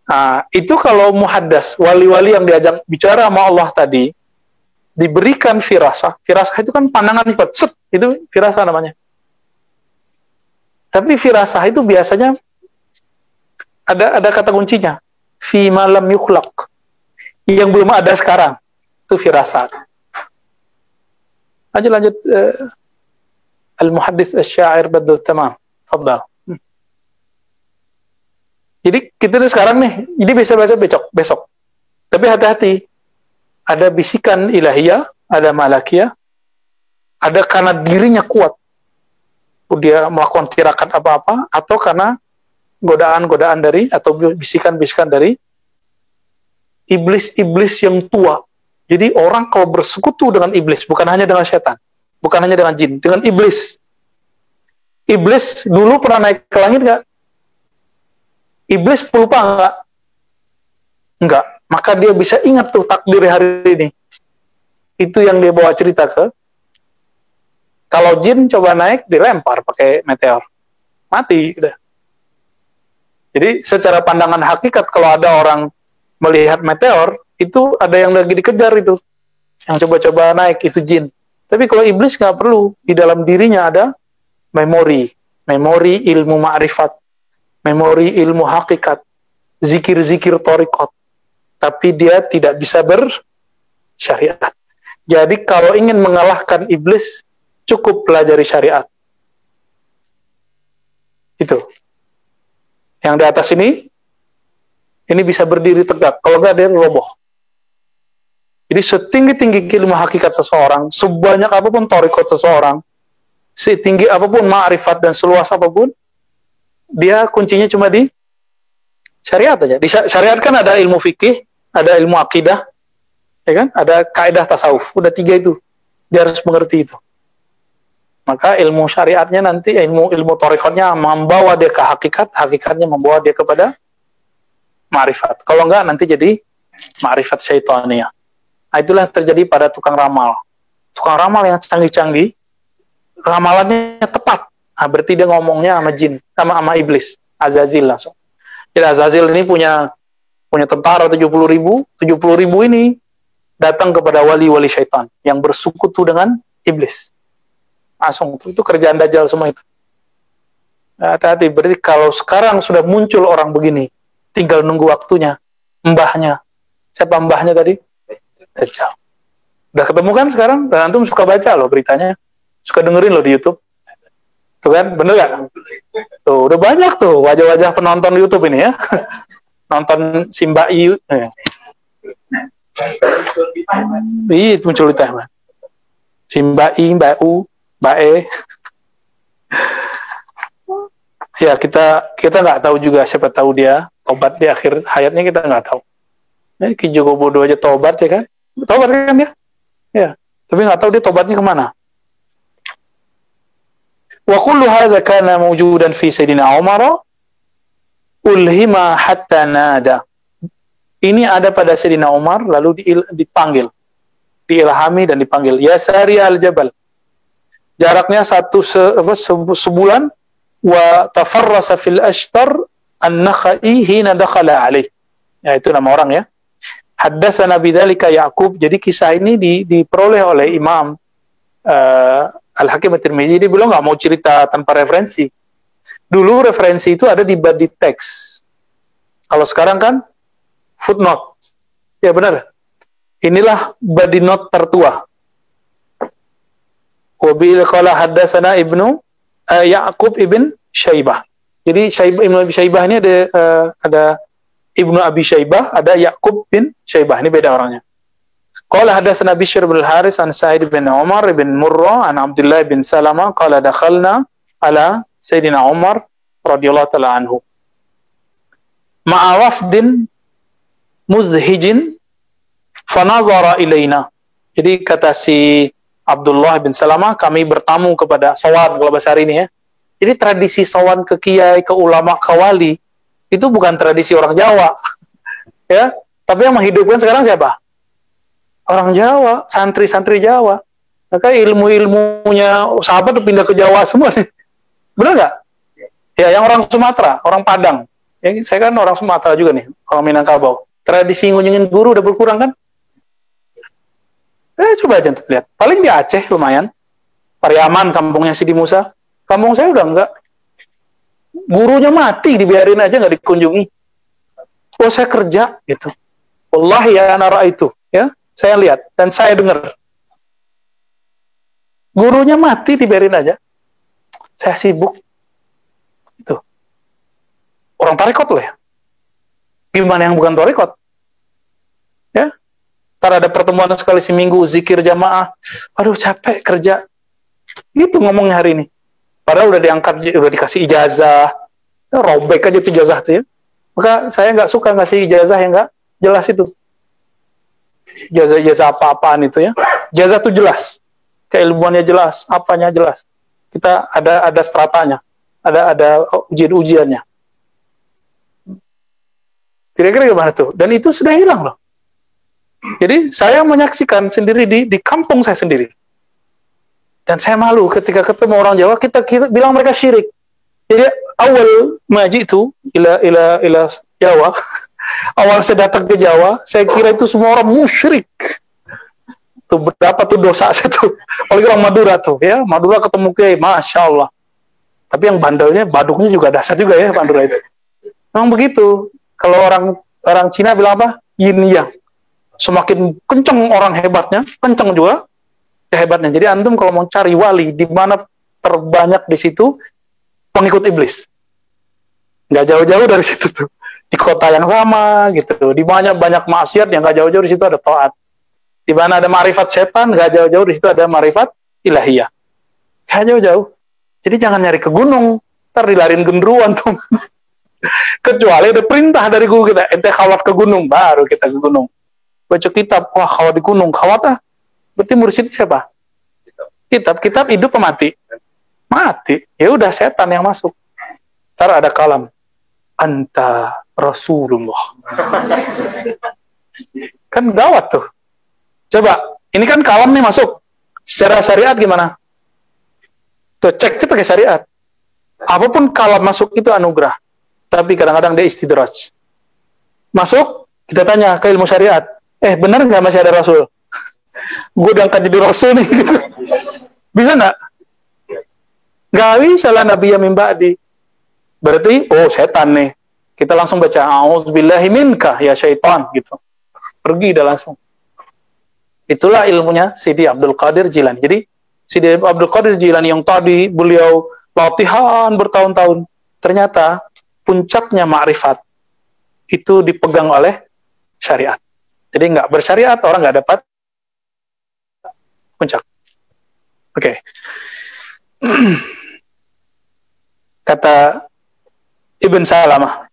Nah, itu kalau muhaddas, wali-wali yang diajak bicara sama Allah tadi, diberikan firasah. Firasah itu kan pandangan set, itu firasah namanya. Tapi firasah itu biasanya ada kata kuncinya, fima lam yukhlaq, yang belum ada sekarang, itu firasat. Lanjut al-muhaddis asy-syair Badrut Tamam, tafadhal. Jadi kita sekarang nih, ini bisa baca besok. Tapi hati-hati, ada bisikan ilahiyah, ada malakiyah, ada karena dirinya kuat, dia melakukan tirakat apa-apa, atau karena godaan-godaan dari, atau bisikan-bisikan dari iblis-iblis yang tua. Jadi orang kalau bersekutu dengan iblis, bukan hanya dengan setan, bukan hanya dengan jin, dengan iblis. Iblis dulu pernah naik ke langit nggak? Iblis pelupa nggak? Enggak. Maka dia bisa ingat tuh takdir hari ini. Itu yang dia bawa cerita ke. Kalau jin coba naik, dilempar pakai meteor. Mati. Udah. Jadi secara pandangan hakikat, kalau ada orang melihat meteor, itu ada yang lagi dikejar itu. Yang coba-coba naik, itu jin. Tapi kalau iblis nggak perlu, di dalam dirinya ada memori ilmu ma'rifat, memori ilmu hakikat, zikir-zikir thariqat. Tapi dia tidak bisa bersyariat. Jadi kalau ingin mengalahkan iblis, cukup pelajari syariat. Itu. Yang di atas ini bisa berdiri tegak. Kalau nggak, dia roboh. Jadi setinggi-tinggi ilmu hakikat seseorang, sebanyak apapun thariqat seseorang, setinggi apapun ma'rifat dan seluas apapun, dia kuncinya cuma di syariat aja. Di syariat kan ada ilmu fikih, ada ilmu akidah, ya kan? Ada kaidah tasawuf. Udah 3 itu. Dia harus mengerti itu. Maka ilmu syariatnya nanti, ilmu thariqatnya membawa dia ke hakikat, hakikatnya membawa dia kepada ma'rifat. Kalau enggak, nanti jadi ma'rifat syaitaniyah. Nah, itulah yang terjadi pada tukang ramal. Tukang ramal yang canggih-canggih, ramalannya tepat. Nah, berarti dia ngomongnya sama jin, sama iblis, Azazil langsung. Jadi Azazil ini punya tentara 70.000 ini datang kepada wali-wali syaitan yang bersekutu dengan iblis. Langsung itu kerjaan Dajjal semua itu. Nah, hati-hati, berarti kalau sekarang sudah muncul orang begini, tinggal nunggu waktunya. Mbahnya, siapa mbahnya tadi? Dajjal. Udah ketemu kan sekarang? Dan antum suka baca loh beritanya, suka dengerin loh di YouTube. Tuh kan, bener gak? Tuh, udah banyak tuh wajah-wajah penonton YouTube ini ya. Nonton Simba Iyu. Itu muncul di teh. Simba I, Mbak U, Mbak E. Ya, kita nggak tahu juga, siapa tahu dia tobat di akhir hayatnya, kita nggak tahu. Ki Joko Bodo aja tobat ya kan? Tobat kan ya? Ya, tapi nggak tahu dia tobatnya kemana. Wa kullu hadza kana mawjudan fi Sayyidina Umar ulhima hatta nada. Ini ada pada Sayyidina Umar, lalu dipanggil, diilhami dan dipanggil. Ya Sari al-Jabal. Jaraknya sebulan. Wa tafarrasa fil ashtar an-nakhai hina dakhala alaih. Ya, itu nama orang ya. Haddatsana bidzalika Ya'qub. Jadi kisah ini diperoleh oleh Imam Al-Hakim At-Tirmizi. Dia bilang nggak mau cerita tanpa referensi. Dulu referensi itu ada di body text. Kalau sekarang kan footnote. Ya benar. Inilah body note tertua. Wa bil qala haddatsana Ibnu Ya'qub ibn Syaibah. Jadi Ibnu Abi Syaibah ini ada Ibnu Abi Syaibah, ada Ya'qub bin Syaibah. Ini beda orangnya. Qala hadatsana Bishr bin Al-Haris an Sa'id bin Umar bin Murrah an Abdullah bin Salama qala dakhalna ala Sayyidina Umar radhiyallahu ta'ala anhu. Ma'a wafdin muzhijin fanazara ilaina. Jadi kata si Abdullah bin Salamah, kami bertamu kepada sowan kalau bahasa hari ini ya. Jadi tradisi sowan ke kiai, ke ulama, ke wali itu bukan tradisi orang Jawa. Ya, tapi yang menghidupkan sekarang siapa? Orang Jawa, santri-santri Jawa. Maka ilmu-ilmunya sahabat pindah ke Jawa semua. Benar nggak? Ya, yang orang Sumatera, orang Padang. Ya, saya kan orang Sumatera juga nih, orang Minangkabau. Tradisi ngunjungin guru udah berkurang kan? Coba aja untuk lihat. Paling di Aceh lumayan. Pariaman, kampungnya Sidi Musa. Kampung saya udah enggak. Gurunya mati, dibiarin aja, nggak dikunjungi. Oh, saya kerja, gitu. Wallahi ya nara itu. Ya, saya lihat dan saya dengar. Gurunya mati, dibiarin aja. Saya sibuk. Itu. Orang tarekat loh ya. Gimana yang bukan tarekat? Ya. Ntar ada pertemuan sekali seminggu, zikir jamaah. Aduh, capek kerja. Itu ngomongnya hari ini. Padahal udah diangkat, udah dikasih ijazah. Robek aja tuh ijazah tuh ya. Maka saya nggak suka ngasih ijazah yang nggak jelas itu. Ijazah apa-apaan itu ya. Ijazah tuh jelas. Keilmuannya jelas, apanya jelas. Kita ada stratanya. Ada ujian-ujiannya. Kira-kira gimana tuh? Dan itu sudah hilang loh. Jadi saya menyaksikan sendiri di kampung saya sendiri. Dan saya malu ketika ketemu orang Jawa, kita bilang mereka syirik. Jadi awal maji itu ila Jawa, awal saya datang ke Jawa, saya kira itu semua orang musyrik. Tuh berapa tuh dosa satu. Apalagi orang Madura tuh ya, Madura ketemu kiai, masya Allah. Tapi yang bandelnya, baduknya juga dahsyat juga ya Madura itu. Memang begitu. Kalau orang Cina bilang apa? Yin yang. Semakin kenceng orang hebatnya, kenceng juga hebatnya. Jadi antum kalau mau cari wali, di mana terbanyak di situ pengikut iblis. Nggak jauh-jauh dari situ tuh. Di kota yang sama gitu. Di banyak maksiat yang nggak jauh-jauh di situ ada taat. Di mana ada ma'rifat setan, nggak jauh-jauh di situ ada ma'rifat ilahiyah. Nggak jauh-jauh. Jadi jangan nyari ke gunung, ntar dilarin gendruan tuh. Kecuali ada perintah dari guru kita, ente khawat ke gunung, baru kita ke gunung. Baca kitab, wah khawat di gunung, khawat ah. Berarti mursyid siapa? Kitab hidup apa mati? Mati. Ya udah setan yang masuk. Ntar ada kalam. Anta Rasulullah. Kan gawat tuh. Coba, ini kan kalam nih masuk. Secara syariat gimana? Tuh, cek pakai syariat. Apapun kalam masuk itu anugerah. Tapi kadang-kadang dia istidraj. Masuk, kita tanya ke ilmu syariat. Benar nggak masih ada Rasul? Gue udah angkat jadi Rasul nih. Bisa nggak? Nggak bisa lah Nabi ya mimba'di. Berarti, setan nih. Kita langsung baca, a'udzubillahi minka ya syaitan. Gitu. Pergi dah langsung. Itulah ilmunya Sidi Abdul Qadir Jilani. Jadi Sidi Abdul Qadir Jilani yang tadi beliau latihan bertahun-tahun, ternyata puncaknya ma'rifat itu dipegang oleh syariat. Jadi nggak bersyariat orang nggak dapat puncak. Oke. Kata Ibn Salamah,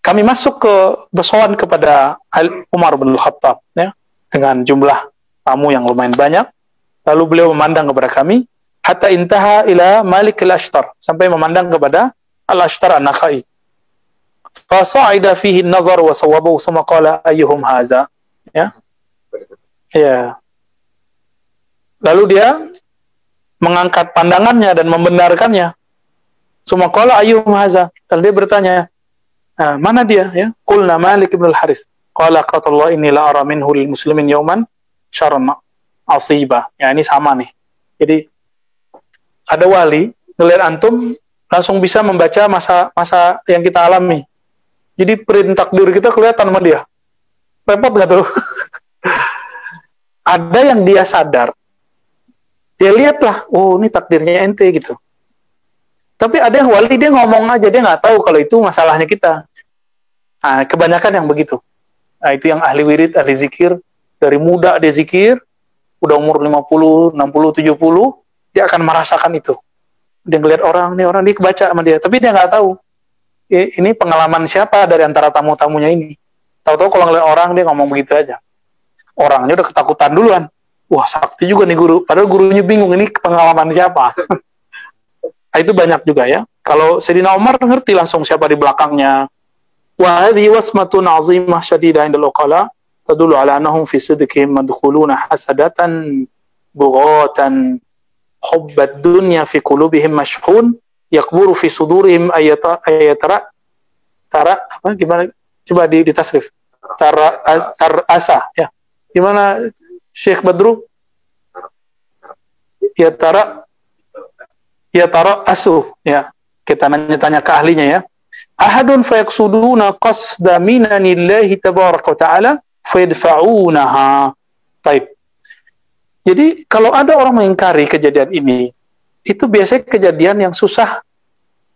kami masuk ke bersowan kepada Umar bin Khattab, ya, dengan jumlah tamu yang lumayan banyak. Lalu beliau memandang kepada kami, hatta intaha ila Malik al-Ashtar, sampai memandang kepada Al-Ashtar An-Nakhai. Fa sa'ida fihi an-nazar wa sawabahu thumma qala ayyuhum hadza. Ya. Ya. Lalu dia mengangkat pandangannya dan membenarkannya. Thumma qala ayyuhum hadza. Dan dia bertanya, mana dia, ya? Qulna Malik ibn al-Haris. Qala qatallahu inni la ara minhu lil muslimin yawman syarran asiba. Ya, ini sama nih. Jadi ada wali ngelihat antum langsung bisa membaca masa yang kita alami. Jadi print takdir kita kelihatan sama dia. Repot gak tuh? Ada yang dia sadar. Dia lihatlah, ini takdirnya ente gitu. Tapi ada yang wali dia ngomong aja, dia nggak tahu kalau itu masalahnya kita. Nah, kebanyakan yang begitu. Nah, itu yang ahli wirid, ahli zikir, dari muda dia zikir, udah umur 50, 60, 70, dia akan merasakan itu. Dia ngeliat orang dia kebaca sama dia, tapi dia nggak tahu. Ini pengalaman siapa dari antara tamu-tamunya ini. Tahu-tahu kalau ngeliat orang, dia ngomong begitu aja. Orangnya udah ketakutan duluan. Wah, sakti juga nih guru. Padahal gurunya bingung, ini pengalaman siapa. Nah, itu banyak juga ya. Kalau Sayyidina Umar ngerti langsung siapa di belakangnya. Wa hadhihi wasmatun 'azimah syadidah 'inda al-uqala tadullu 'ala annahum fi sidqihim madkhuluna hasadatan bughatan hubbad dunya fi qulubihim mashhun yakburu fi sudurihim ayatara apa gimana coba di tasrif asa ya gimana Syekh Badru tara asu ya kita tanya ke ahlinya ya ahadun fayaksuduna qasda minanillahi tabaraka wa ta'ala fayadfa'unaha. Taib. Jadi kalau ada orang mengingkari kejadian ini, itu biasanya kejadian yang susah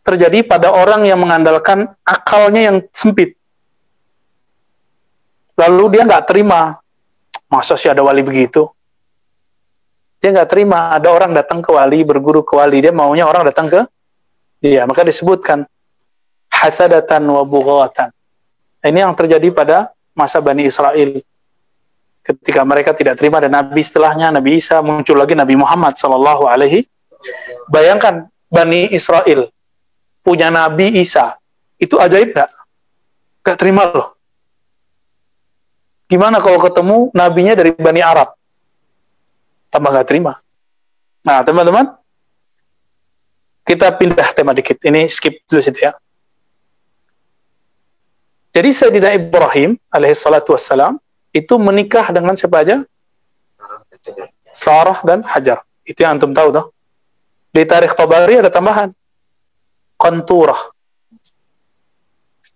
terjadi pada orang yang mengandalkan akalnya yang sempit. Lalu dia nggak terima, masa sih ada wali begitu? Dia nggak terima, ada orang datang ke wali, berguru ke wali, dia maunya orang datang ke dia, maka disebutkan hasadatan wa bughatan. Ini yang terjadi pada masa Bani Israel. Ketika mereka tidak terima dan Nabi setelahnya, Nabi Isa, muncul lagi Nabi Muhammad sallallahu alaihi. Bayangkan Bani Israel punya Nabi Isa, itu ajaib nggak? Nggak terima loh. Gimana kalau ketemu nabinya dari Bani Arab? Tambah nggak terima. Nah, teman-teman, kita pindah tema dikit. Ini skip dulu situ ya. Jadi Sayyidina Ibrahim alaihissalatu wassalam itu menikah dengan siapa aja? Sarah dan Hajar. Itu yang antum tahu toh. Di Tarikh Tabari ada tambahan. Qanturah.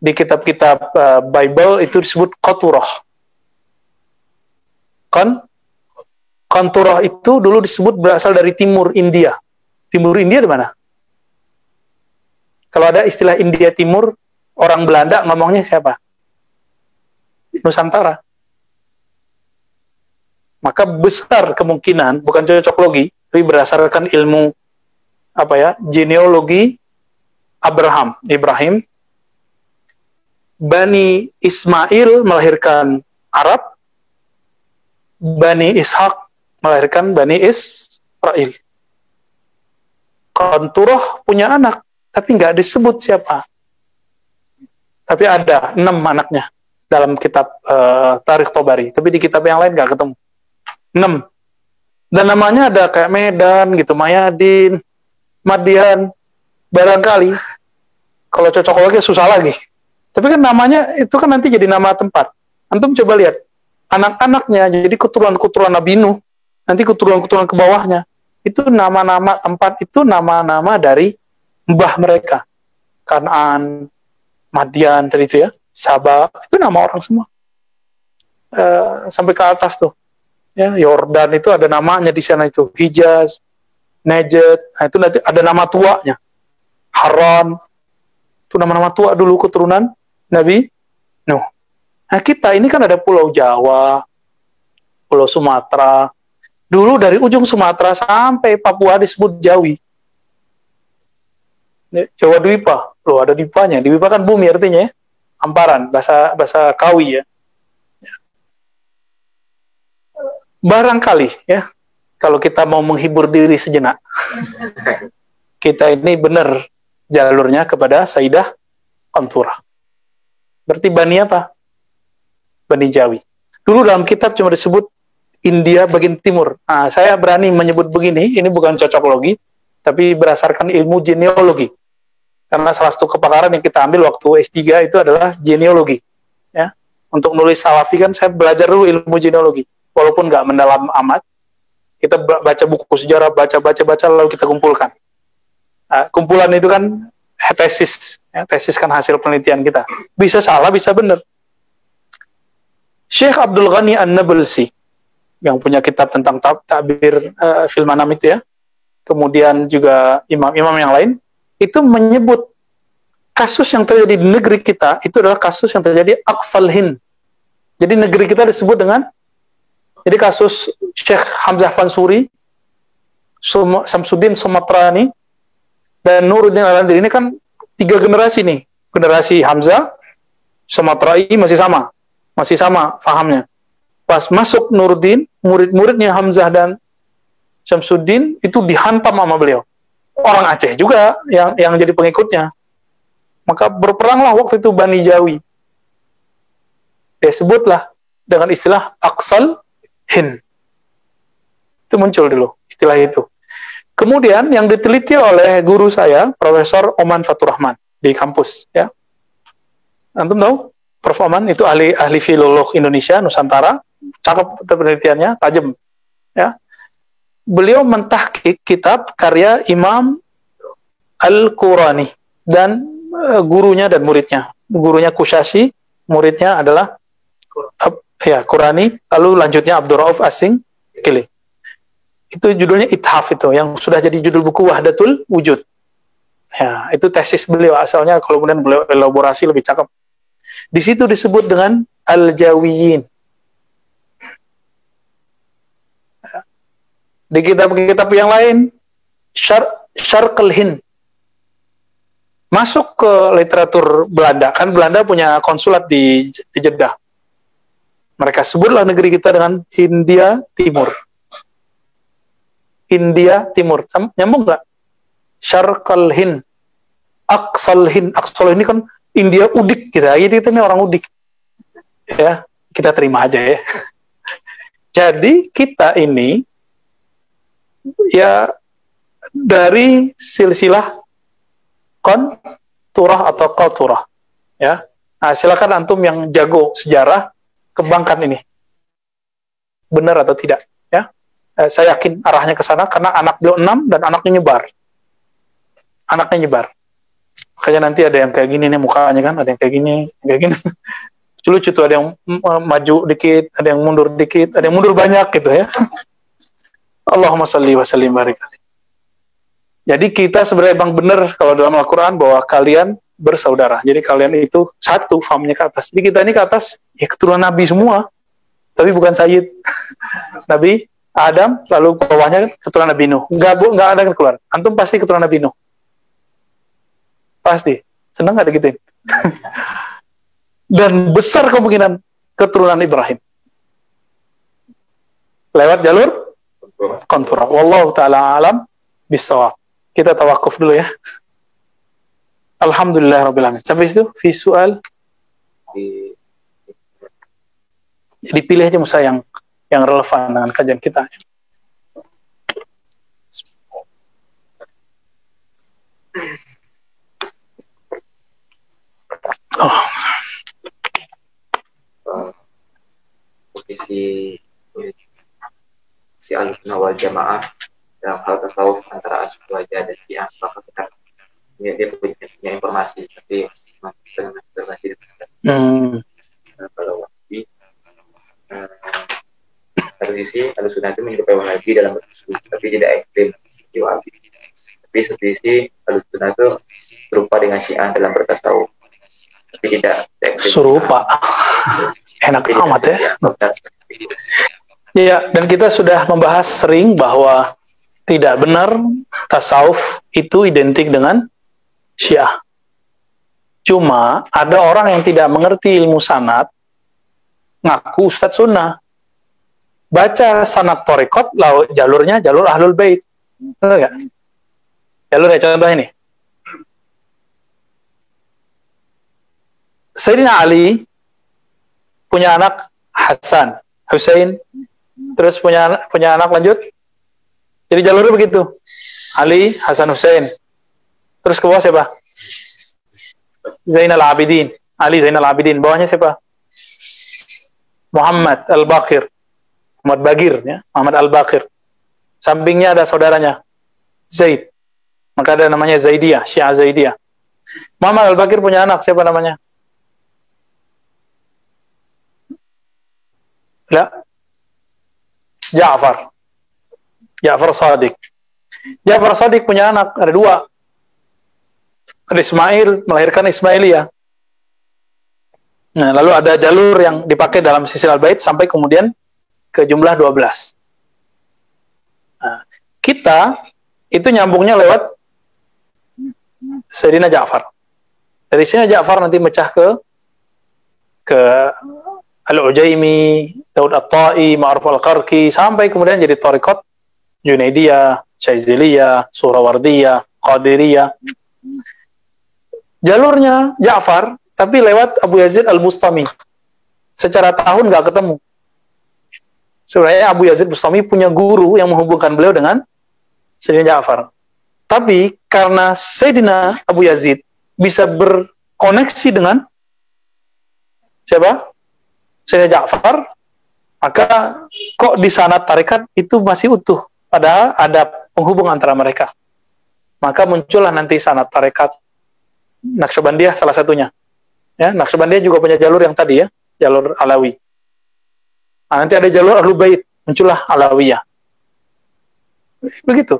Di kitab-kitab Bible itu disebut Qaturah. Qanturah itu dulu disebut berasal dari timur India. Timur India di mana? Kalau ada istilah India Timur, orang Belanda ngomongnya siapa? Nusantara. Maka besar kemungkinan, bukan cocok logi, tapi berdasarkan ilmu genealogi Ibrahim, Bani Ismail melahirkan Arab, Bani Ishak melahirkan Bani Israel. Qanturah punya anak, tapi nggak disebut siapa. Tapi ada 6 anaknya dalam kitab Tarikh Tabari, tapi di kitab yang lain nggak ketemu. 6. Dan namanya ada kayak Medan gitu, Mayadin, Madian, barangkali. Kalau cocok lagi susah lagi. Tapi kan namanya itu kan nanti jadi nama tempat. Antum coba lihat anak-anaknya, jadi keturunan-keturunan Nabi Nuh, nanti keturunan-keturunan ke bawahnya. Itu nama-nama tempat, itu nama-nama dari mbah mereka. Kanaan, Madian tadi itu ya, Sabah, itu nama orang semua. Sampai ke atas tuh. Ya, Yordan itu ada namanya di sana itu, Hijaz, Najd, nah itu nanti ada nama tuanya. Haran, itu nama-nama tua dulu keturunan Nabi Nuh. Nah kita ini kan ada Pulau Jawa, Pulau Sumatera. Dulu dari ujung Sumatera sampai Papua disebut Jawi. Jawa Dwipa, loh ada Dwipanya. Dwipa kan bumi artinya ya, hamparan, bahasa Kawi ya. Barangkali ya, kalau kita mau menghibur diri sejenak, kita ini benar jalurnya kepada Sayyidah Qanturah. Berarti Bani apa? Bani Jawi. Dulu dalam kitab cuma disebut India bagian timur. Nah, saya berani menyebut begini, ini bukan cocok logi, tapi berdasarkan ilmu genealogi. Karena salah satu kepakaran yang kita ambil waktu S3 itu adalah genealogi. Ya. Untuk nulis salafi kan saya belajar dulu ilmu genealogi. Walaupun nggak mendalam amat, kita baca buku sejarah, baca lalu kita kumpulkan. Nah, kumpulan itu kan tesis, ya, tesis kan hasil penelitian kita. Bisa salah, bisa benar. Syekh Abdul Ghani An-Nablsi yang punya kitab tentang takbir fil manam itu ya, kemudian juga imam-imam yang lain, itu menyebut kasus yang terjadi di negeri kita, itu adalah kasus yang terjadi Aqsal Hind. Jadi negeri kita disebut dengan, jadi kasus Syekh Hamzah Fansuri, Samsuddin Sumatrani, dan Nuruddin Al-Andri, ini kan 3 generasi nih. Generasi Hamzah, Sumatrai masih sama fahamnya. Pas masuk Nuruddin, murid-muridnya Hamzah dan Samsuddin itu dihantam sama beliau. Orang Aceh juga yang jadi pengikutnya. Maka berperanglah waktu itu Bani Jawi. Dia sebutlah dengan istilah Aqsal Hind. Itu muncul dulu istilah itu. Kemudian yang diteliti oleh guru saya, Profesor Oman Fatur Rahman di kampus ya. Antum tahu? Prof Oman itu ahli filolog Indonesia Nusantara, cakep penelitiannya, tajam ya. Beliau mentahqiq kitab karya Imam Al-Qurani dan gurunya dan muridnya. Gurunya Kushashi, muridnya adalah Qurani, lalu lanjutnya Abdul Rauf As-Singkili. Itu judulnya Ithaf itu, yang sudah jadi judul buku Wahdatul Wujud. Ya, itu tesis beliau asalnya, kalau kemudian beliau elaborasi lebih cakep. Di situ disebut dengan Al-Jawiyin. Di kitab-kitab yang lain, Syarqul Hind. Masuk ke literatur Belanda, kan Belanda punya konsulat di Jeddah. Mereka sebutlah negeri kita dengan Hindia Timur. India Timur. Nyambung nggak? Syarqul Hind. Aqsal Hind. Aqsal ini kan India Udik kita. Jadi kita ini orang Udik. Ya, kita terima aja ya. Jadi kita ini ya dari silsilah Qanturah atau Qaturah. Ya. Nah, silakan antum yang jago sejarah kembangkan ini. Benar atau tidak, ya. Saya yakin arahnya ke sana karena anak beliau 6 dan anaknya nyebar. Anaknya nyebar. Makanya nanti ada yang kayak gini nih mukanya kan, ada yang kayak gini. Lucu tuh, ada yang maju dikit, ada yang mundur dikit, ada yang mundur banyak gitu ya. Allahumma salli wa sallim barik. Jadi kita sebenarnya bang benar kalau dalam Al-Quran bahwa kalian bersaudara. Jadi kalian itu satu, fahamnya ke atas. Jadi kita ini ke atas, ya keturunan Nabi semua. Tapi bukan Sayyid. Nabi Adam, lalu bawahnya keturunan Nabi Nuh. Nggak ada yang keluar. Antum pasti keturunan Nabi Nuh. Pasti. Senang nggak digituin? Dan besar kemungkinan keturunan Ibrahim. Lewat jalur kontur. Wallahu ta'ala alam bisawab. Kita tawakuf dulu ya. Alhamdulillah rabbil alamin. Sampai situ, fi soal. Dipilih aja Musa yang relevan dengan kajian kita. Posisi si Ahlussunnah wal Jamaah dalam hal tasawuf antara Asy-Syiah dan Syiah, maka kita dia punya informasi, tapi kalau Wahabi satu sisi Ahlussunnah itu menyerupai Wahabi dalam berdiskusi, tapi tidak ekstrim seperti Wahabi. Tapi satu sisi Ahlussunnah itu serupa dengan Syiah dalam bertasawuf, tapi tidak ekstrim. Serupa. Enak amat ya. Ya, dan kita sudah membahas sering bahwa tidak benar tasawuf itu identik dengan Syiah. Cuma ada orang yang tidak mengerti ilmu sanad, ngaku Ustadz Sunnah. Baca sanad Thariqat, jalurnya jalur Ahlul Bait. Benar nggak? Jalurnya contoh ini. Sayyidina Ali punya anak Hasan, Husain, terus punya anak lanjut. Jadi jalurnya begitu. Ali, Hasan, Husain. Terus ke bawah siapa? Zainal Abidin. Ali Zainal Abidin. Bawahnya siapa? Muhammad Al-Baqir. Muhammad Bagir, ya. Muhammad Al-Baqir. Sampingnya ada saudaranya Zaid. Maka ada namanya Zaidiyah, Syiah Zaidiyah. Muhammad Al-Baqir punya anak, siapa namanya? La. Ja'far. Ja'far Shadiq. Ja'far Shadiq punya anak, ada dua. Ada Ismail, melahirkan Ismailiyah. Nah, lalu ada jalur yang dipakai dalam Silsilah Bait sampai kemudian ke jumlah 12. Nah, kita itu nyambungnya lewat Sayyidina Ja'far. Dari sini Ja'far nanti mecah ke Al-Ujaimi, Daud At-Ta'i, Ma'ruf Al-Qarqi, sampai kemudian jadi Thariqat Junaidiyah, Syaziliyah, Surawardiyah, Qadiriyah. Jalurnya Ja'far, tapi lewat Abu Yazid Al-Bustami. Secara tahun nggak ketemu. Sebenarnya Abu Yazid Bustami punya guru yang menghubungkan beliau dengan Sayyidina Ja'far. Tapi karena Sayyidina Abu Yazid bisa berkoneksi dengan siapa? Sayyidina Ja'far, maka kok di sanad tarekat itu masih utuh, padahal ada penghubung antara mereka. Maka muncullah nanti sanad tarekat Naqsyabandiyah salah satunya. Ya, Naqsyabandiyah juga punya jalur yang tadi ya, jalur Alawi. Nah, nanti ada jalur Ahlul Bait, muncullah Alawiyah. Begitu.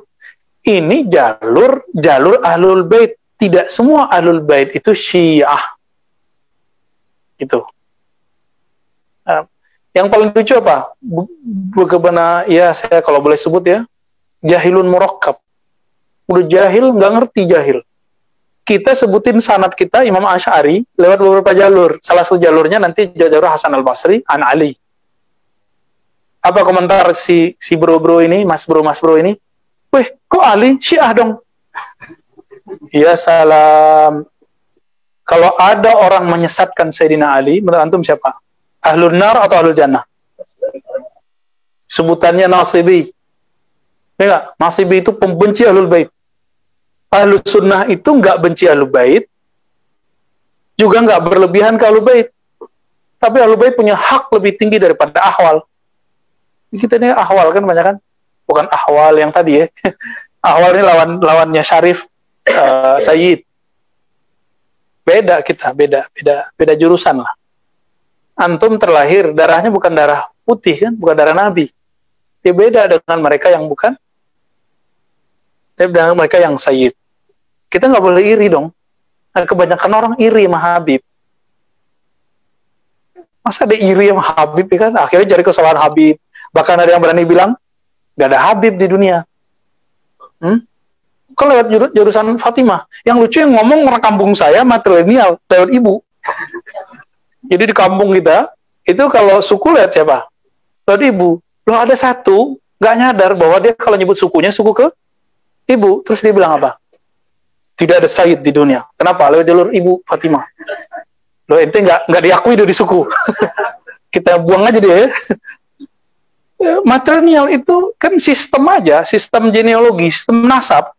Ini jalur Ahlul Bait. Tidak semua Ahlul Bait itu Syiah. Itu. Yang paling lucu apa? Bagaimana, ya saya kalau boleh sebut ya, jahilun murakkab. Udah jahil, nggak ngerti jahil. Kita sebutin sanad kita Imam Asy'ari lewat beberapa jalur. Salah satu jalurnya nanti jalur Hasan Al-Basri an Ali. Apa komentar si bro-bro ini, mas bro ini? Wih, kok Ali Syiah dong? Ya salam. Kalau ada orang menyesatkan Sayyidina Ali, menurut antum siapa? Ahlul Nar atau Ahlul Jannah? Sebutannya Nasibi. Ya nggak? Nasibi itu pembenci Ahlul Bait. Ahlus Sunnah itu nggak benci Ahlul Bait, juga nggak berlebihan ke Ahlul Bait. Tapi Ahlul Bait punya hak lebih tinggi daripada ahwal. Kita ini ahwal kan banyak kan? bukan Ahwal yang tadi ya. Ahwal ini lawannya Syarif, Sayyid. Beda kita, beda jurusan lah. Antum terlahir darahnya bukan darah putih kan, bukan darah Nabi. Dia beda dengan mereka yang bukan, dengan mereka yang Sayyid. Kita nggak boleh iri dong. Kebanyakan orang iri sama Habib. Masa ada iri sama Habib ya kan? Akhirnya cari kesalahan Habib. Bahkan ada yang berani bilang nggak ada Habib di dunia. Kok lewat jurusan Fatimah? Yang lucu yang ngomong orang kampung saya matrilineal lewat ibu. Jadi di kampung kita itu kalau suku lihat siapa? Lewat ibu. Loh ada satu nggak nyadar bahwa dia kalau nyebut sukunya suku ke ibu. Terus dia bilang apa? Tidak ada Sayyid di dunia. Kenapa? Lewat jalur ibu Fatimah. Loh ente nggak diakui dari suku. Kita buang aja dia. Matrilineal itu kan sistem aja, sistem genealogi, sistem nasab.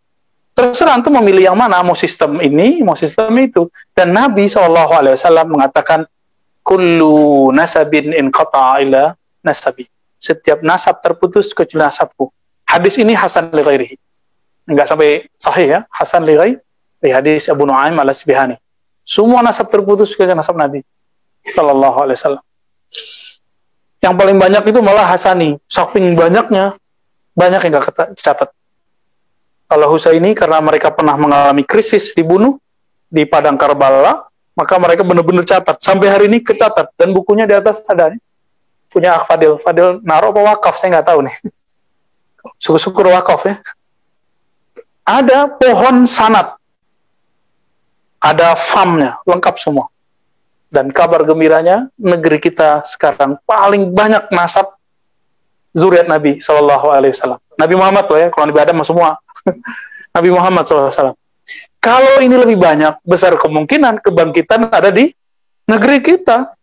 Terserah antum memilih yang mana, mau sistem ini, mau sistem itu. Dan Nabi SAW mengatakan, kullu nasabin inqata'a ila nasabi. Setiap nasab terputus kecuali nasabku. Hadis ini hasan li ghairihi. Enggak sampai sahih ya, hasan li ghairi. Hadis Abu Nu'aim al-Asbihani. Semua nasab terputus kecuali nasab Nabi SAW. Yang paling banyak itu malah Hasani. Saking banyaknya, banyak yang nggak dicatat. Kalau Husaini, karena mereka pernah mengalami krisis dibunuh di Padang Karbala, maka mereka benar-benar catat. Sampai hari ini kecatat. Dan bukunya di atas ada. Punya Akh Fadil. Fadil naruh apa wakaf, saya nggak tahu nih. Syukur-syukur wakaf ya. Ada pohon sanad. Ada famnya, lengkap semua. Dan kabar gembiranya, negeri kita sekarang paling banyak nasab zuriat Nabi SAW. Nabi Muhammad loh ya, kalau Nabi Adam semua. Nabi Muhammad SAW. Kalau ini lebih banyak, besar kemungkinan kebangkitan ada di negeri kita.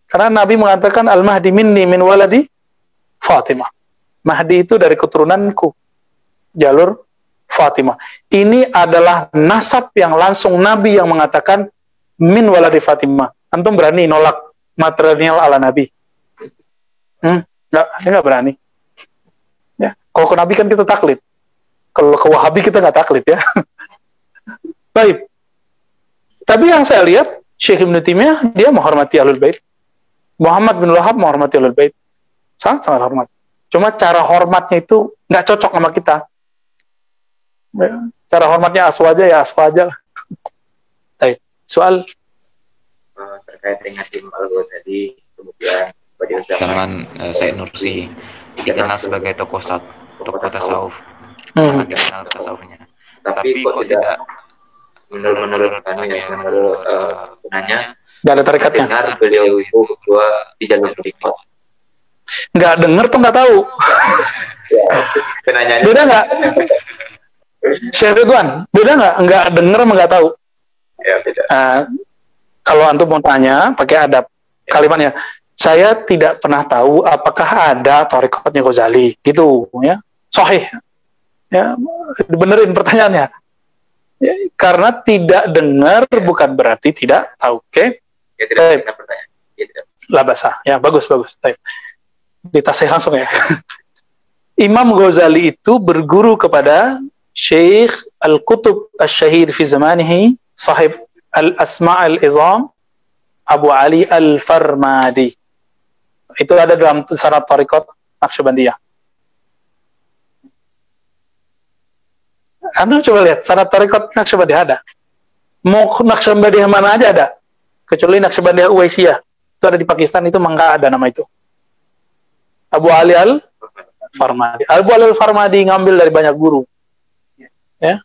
Karena Nabi mengatakan, Al-Mahdi minni min waladi Fatimah. Mahdi itu dari keturunanku. Jalur Fatimah. Ini adalah nasab yang langsung Nabi yang mengatakan, min waladi Fatimah. Antum berani nolak matrilineal ala Nabi? Nggak berani. Ya. Kalau ke Nabi kan kita taklid. Kalau ke Wahabi kita nggak taklid ya. Baik. Tapi yang saya lihat, Syekh Ibn Taimiyah, dia menghormati Ahlul Bait. Muhammad bin Wahab menghormati Ahlul Bait. Sangat hormat. Cuma cara hormatnya itu nggak cocok sama kita. Ya. Cara hormatnya aswaja ya aswaja lah. Baik. Soal terkait dengan tim Al-Ghazali, kemudian pada zaman Said Nursi dikenal sebagai tokoh tasawuf, dikenal tasawufnya. Tapi kok tidak menurut penanya nggak ada tarikatnya. Dengar beliau itu ketua di jalur tarekat. Nggak dengar tuh nggak tahu. Ya, penanyanya. Beda nggak? Syekh Ridwan, beda nggak dengar sama nggak tahu? Ya, beda. Kalau antum mau tanya, pakai adab kalimatnya. Saya tidak pernah tahu apakah ada tarekatnya Ghazali, gitu, ya. Sahih, ya. Benerin pertanyaannya. Ya, karena tidak dengar bukan berarti tidak tahu, oke? Okay? Ya, tidak ada pertanyaan. Ya, lah basah, ya bagus. Ditasih langsung ya. Imam Ghazali itu berguru kepada Syekh Al-Qutub Al-Syahir fi zamanihi, sahib Al-Asma' Al-Izam, Abu Ali Al-Farmadi. Itu ada dalam sanad tariqat Naqsyabandiyah. Antum coba lihat, sanad tariqat Naqsyabandiyah ada. Mau Naqsyabandiyah mana aja ada. Kecuali Naqsyabandiyah Uwaisiyah. Itu ada di Pakistan, itu nggak ada nama itu. Abu Ali Al-Farmadi. Abu Ali Al-Farmadi ngambil dari banyak guru. Ya.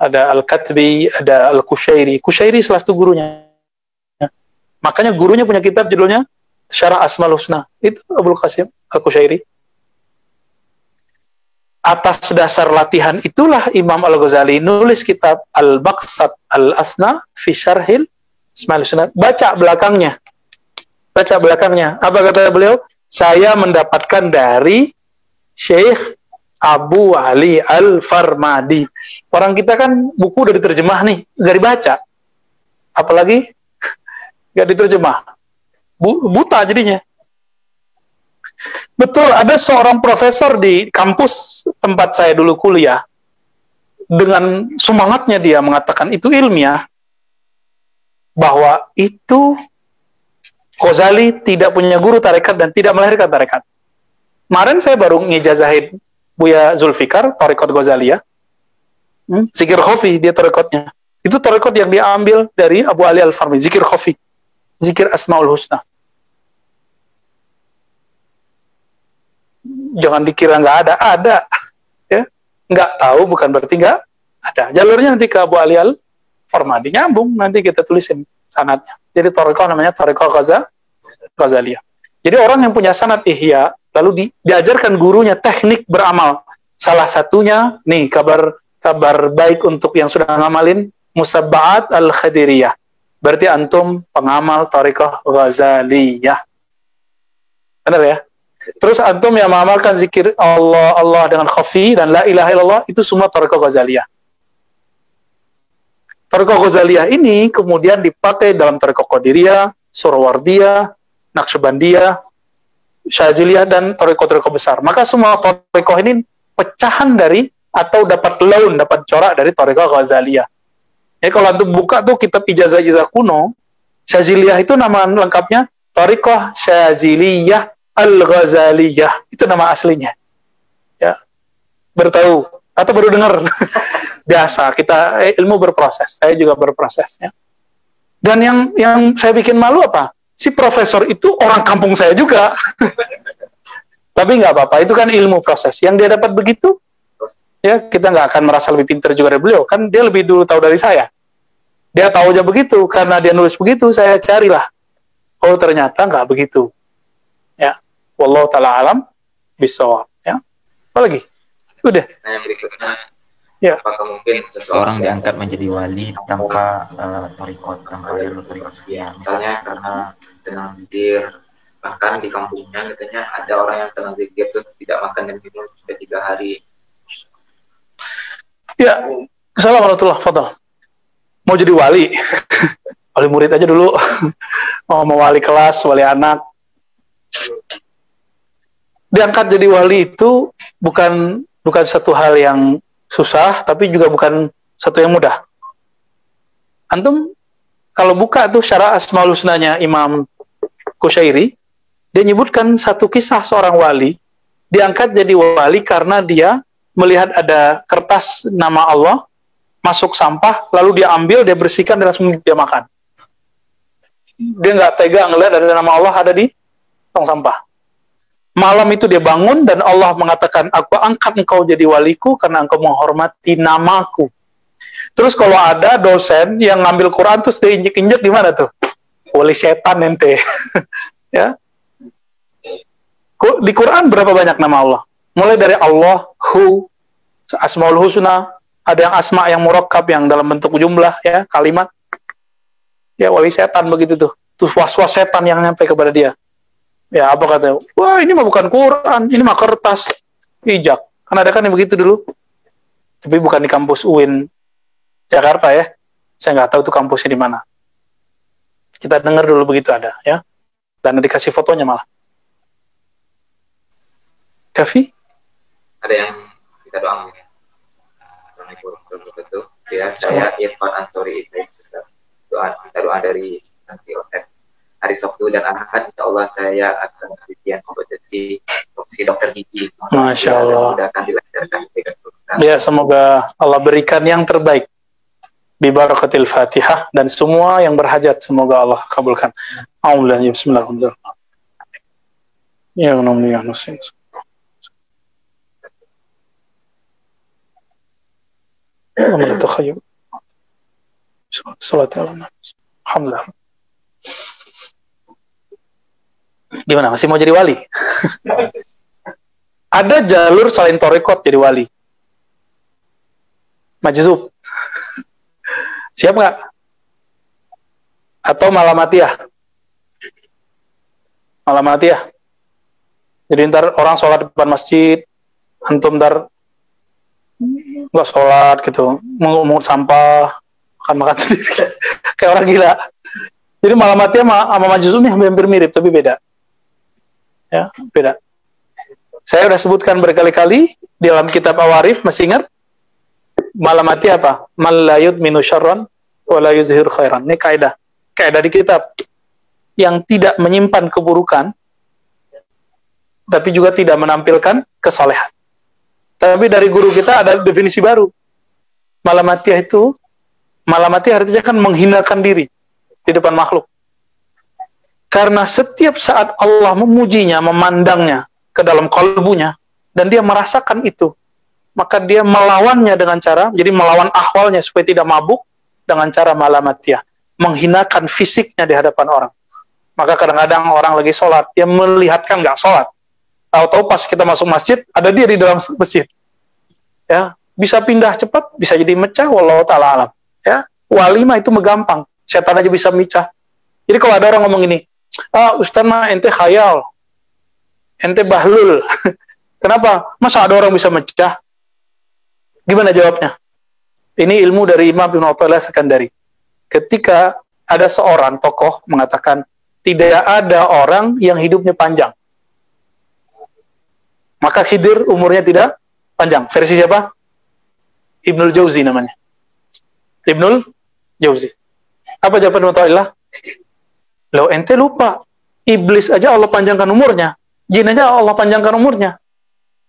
Ada Al-Katbi, ada Al-Kushairi. Kushairi salah satu gurunya. Makanya gurunya punya kitab judulnya Syarah Asmaul Husna. Itu Abul Qasim Al-Kushairi. Atas dasar latihan itulah Imam Al-Ghazali nulis kitab Al-Maqsad Al-Asna fi Syarhil Asmaul Husna. Baca belakangnya. Apa kata beliau? Saya mendapatkan dari Syekh Abu Ali Al-Farmadi. Orang kita kan buku udah diterjemah nih, nggak dibaca. Apalagi nggak diterjemah. Buta jadinya. Betul, ada seorang profesor di kampus tempat saya dulu kuliah, dengan semangatnya dia mengatakan itu ilmiah, bahwa itu Ghazali tidak punya guru tarekat dan tidak melahirkan tarekat. Kemarin saya baru ngijazahin Buya Zulfikar, tarekat Ghazaliyah, Zikir Khafi, dia tarekatnya. Itu tarekat yang diambil dari Abu Ali Al-Farmi, Zikir Khafi, Zikir Asmaul Husna. Jangan dikira nggak ada. Ya. Nggak tahu bukan berarti nggak ada. Jalurnya nanti ke Abu Ali Al-Farmadi, nyambung, nanti kita tulisin sanadnya. Jadi tarekat namanya tarekat Ghazaliyah. Jadi orang yang punya sanad ihya, lalu diajarkan gurunya teknik beramal. Salah satunya, nih kabar baik untuk yang sudah ngamalin, Musabba'at Al-Khadiriyah. Berarti antum pengamal tarekat Ghazaliyah. Benar ya? Terus antum yang mengamalkan zikir Allah dengan khafi dan la ilaha illallah, itu semua tarekat Ghazaliyah. Tarekat Ghazaliyah ini kemudian dipakai dalam tarekat Qadiriyah, Surawardiyah, Naqsyabandiyah, Syaziliyah, dan tarekat-tarekat besar. Maka semua tarekat ini pecahan dari atau dapat laun, dapat corak dari tarekat Ghazaliyah. Jadi kalau antum buka tuh kitab ijazah-ijazah kuno, Syaziliyah itu nama lengkapnya tarekat Syaziliyah Al-Ghazaliyah. Itu nama aslinya. Ya. Bertahu atau baru dengar? Biasa, kita ilmu berproses. Saya juga berproses ya. Dan yang saya bikin malu apa? Si profesor itu orang kampung saya juga. Tapi nggak apa-apa, itu kan ilmu proses. Yang dia dapat begitu, ya kita nggak akan merasa lebih pintar juga dari beliau. Kan dia lebih dulu tahu dari saya. Dia tahu aja begitu, karena dia nulis begitu, saya carilah. Oh ternyata nggak begitu. Ya, wallahu ta'ala alam bisawab. Ya, apa lagi? Udah. Nah, yang berikutnya, ya. apakah mungkin Seorang diangkat menjadi wali tanpa torikot, tanpa jalur torikot. Ya, misalnya karena senang zikir, bahkan di kampungnya katanya ada orang yang senang zikir terus tidak makan dan minum sudah 3 hari. Ya, assalamualaikum warahmatullahi wabarakatuh. Mau jadi wali, wali murid aja dulu. Mau wali kelas, wali anak. Diangkat jadi wali itu bukan satu hal yang susah, tapi juga bukan satu yang mudah. Antum kalau buka tuh syarah Asmaul Husnanya Imam Qushairi, dia nyebutkan satu kisah seorang wali diangkat jadi wali karena dia melihat ada kertas nama Allah masuk sampah, lalu dia ambil, dia bersihkan, dan langsung dia makan. Dia nggak tega ngelihat ada nama Allah ada di tong sampah. Malam itu dia bangun dan Allah mengatakan, aku angkat engkau jadi waliku karena engkau menghormati namaku. Terus kalau ada dosen yang ngambil Quran terus dia injek-injek di mana tuh? Wali setan ente. Ya. Di Quran berapa banyak nama Allah? Mulai dari Allah, Asmaul Husna, ada yang asma yang murakkab yang dalam bentuk jumlah ya, kalimat. Ya wali setan begitu tuh. Terus was-was setan yang nyampe kepada dia. Ya apa kata? Wah ini mah bukan Quran, ini mah kertas hijak. Kan ada kan yang begitu dulu. Tapi bukan di kampus UIN Jakarta ya. Saya nggak tahu tuh kampusnya di mana. Kita dengar dulu begitu ada ya. Dan dikasih fotonya malah. Kafi? Ada yang kita doang ya. Assalamualaikum warahmatullahi wabarakatuh. Ya, saya Irfan Ansori itu doa dari nanti hari Sabtu dan Ahad, insya Allah saya akan penelitian kompetensi profesi dokter gigi. Masya Allah. Mudah akan dilancarkan. Ya, semoga Allah berikan yang terbaik. Bibarakatil Fatihah, dan semua yang berhajat semoga Allah kabulkan. Alhamdulillah. Bismillahirrahmanirrahim. Ya namanya Nusin. Allah takhayyub. Salatu ala nabi. Alhamdulillah. Gimana? Masih mau jadi wali? Ada jalur selain torekot jadi wali. Majzub. Siap nggak? Atau malamatiyah? Malamatiyah. Jadi ntar orang sholat depan masjid, antum ntar nggak sholat gitu, mengut sampah, makan sendiri, kayak orang gila. Jadi malamatiyah sama majzub ini hampir mirip, tapi beda. Ya, beda. Saya sudah sebutkan berkali-kali di dalam kitab Awarif, masih ingat? Malamati apa? Man la yudminu syarran wa la yuzhir khairan. Ini kaidah. Kaidah di kitab. Yang tidak menyimpan keburukan, tapi juga tidak menampilkan kesalehan. Tapi dari guru kita ada definisi baru. Malamatiyah itu, malamatiyah artinya kan menghinakan diri di depan makhluk. Karena setiap saat Allah memujinya, memandangnya ke dalam kalbunya, dan dia merasakan itu, maka dia melawannya dengan cara, jadi melawan ahwalnya supaya tidak mabuk dengan cara malamatiyah, menghinakan fisiknya di hadapan orang. Maka kadang-kadang orang lagi sholat, dia melihatkan nggak sholat. Tahu-tahu pas kita masuk masjid, ada dia di dalam masjid. Ya, bisa pindah cepat, bisa jadi mecah, wallahu ta'ala alam. Ya, wali mah itu gampang, setan aja bisa mecah. Jadi kalau ada orang ngomong ini, Ustaz mah ente khayal, ente bahlul. Kenapa? Masa ada orang bisa mecah? Gimana jawabnya? Ini ilmu dari Imam Ibn Athaillah Sekandari. Ketika ada seorang tokoh mengatakan, tidak ada orang yang hidupnya panjang, maka Khidir umurnya tidak panjang. Versi siapa? Ibnul Jauzi namanya. Ibnul Jauzi. Apa jawaban Ibn Athaillah? Loh, ente lupa, iblis aja Allah panjangkan umurnya, jin aja Allah panjangkan umurnya.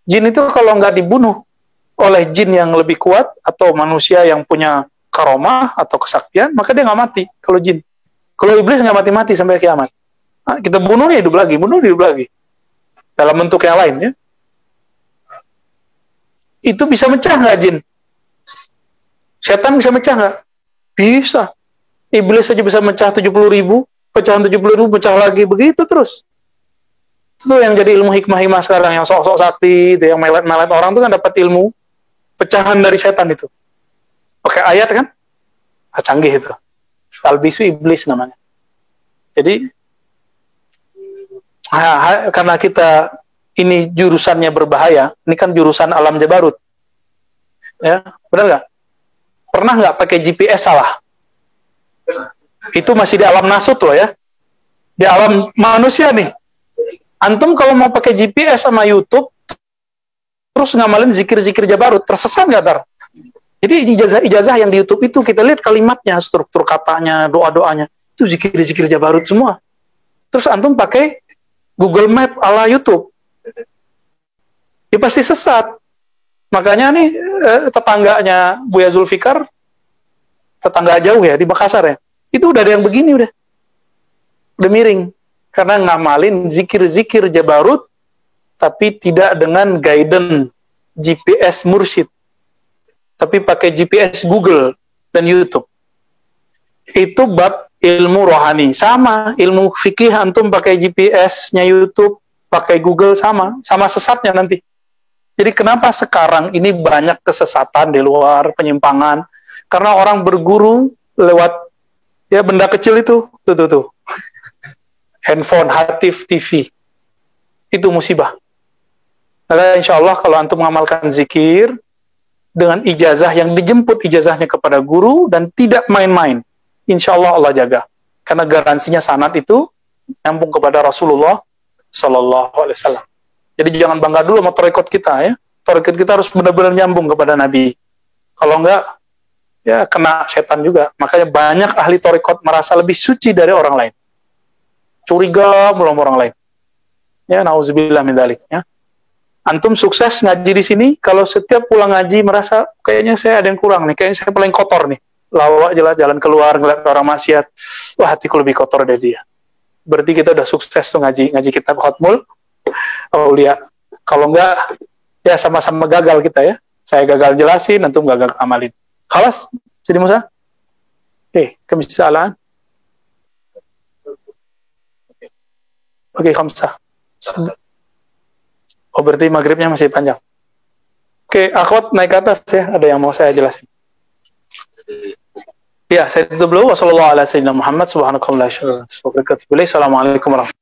Jin itu kalau nggak dibunuh oleh jin yang lebih kuat atau manusia yang punya karomah atau kesaktian, maka dia nggak mati. Kalau jin, kalau iblis nggak mati-mati sampai kiamat. Nah, kita bunuh dia hidup lagi, bunuh dia hidup lagi dalam bentuk yang lain, ya. Itu bisa mecah nggak jin? Setan bisa mecah nggak? Bisa. Iblis saja bisa mecah 70.000, pecahan 70.000, pecah lagi, begitu terus. Itu yang jadi ilmu hikmah-hikmah sekarang, yang sok-sok sakti, yang melet-melet orang itu kan dapat ilmu pecahan dari setan itu. Pakai ayat kan? Canggih itu. Talbisu iblis namanya. Jadi, karena kita ini jurusannya berbahaya, ini kan jurusan alam jabarut. Ya, benar nggak? Pernah nggak pakai GPS salah? Itu masih di alam nasut loh ya. Di alam manusia nih. Antum kalau mau pakai GPS sama YouTube, terus ngamalin zikir-zikir jabarut, tersesat nggak, Tar? Jadi ijazah yang di YouTube itu, kita lihat kalimatnya, struktur katanya, doa-doanya, itu zikir-zikir jabarut semua. Terus antum pakai Google Map ala YouTube, ya pasti sesat. Makanya nih, tetangganya Buya Zulfikar, tetangga jauh ya, di Makassar ya, itu udah ada yang begini, udah miring. Karena ngamalin zikir-zikir jabarut, tapi tidak dengan guidance GPS mursyid, tapi pakai GPS Google dan YouTube. Itu bab ilmu rohani. Sama, ilmu fikih antum pakai GPS-nya YouTube, pakai Google, sama sesatnya nanti. Jadi kenapa sekarang ini banyak kesesatan di luar, penyimpangan? Karena orang berguru lewat ya benda kecil itu, tuh. Handphone, hatif, TV. Itu musibah. Maka insya Allah kalau antum mengamalkan zikir dengan ijazah yang dijemput ijazahnya kepada guru dan tidak main-main, insya Allah Allah jaga. Karena garansinya sanad itu nyambung kepada Rasulullah Sallallahu Alaihi Wasallam. Jadi jangan bangga dulu sama tarekat kita ya. Tarekat kita harus benar-benar nyambung kepada Nabi. Kalau enggak, ya kena setan juga. Makanya banyak ahli tarekat merasa lebih suci dari orang lain. Curiga belum orang lain. Ya, nauzubillah min dzalik ya. Antum sukses ngaji di sini, kalau setiap pulang ngaji merasa kayaknya saya ada yang kurang nih, kayaknya saya paling kotor nih. Lawak jalan keluar ngeliat orang maksiat, wah hatiku lebih kotor dari dia. Berarti kita udah sukses tuh ngaji kitab Khatmul Aulia. Kalau enggak, ya sama-sama gagal kita ya. Saya gagal jelasin, antum gagal amalin. Khalas, Sidi Musa? Kemisalan. Oke, khamsah. Oh, berarti maghribnya masih panjang. Oke, akhwat naik ke atas ya. Ada yang mau saya jelasin? Ya, saya tutup dulu. Wassalamualaikum warahmatullahi wabarakatuh. Assalamualaikum warahmatullahi wabarakatuh.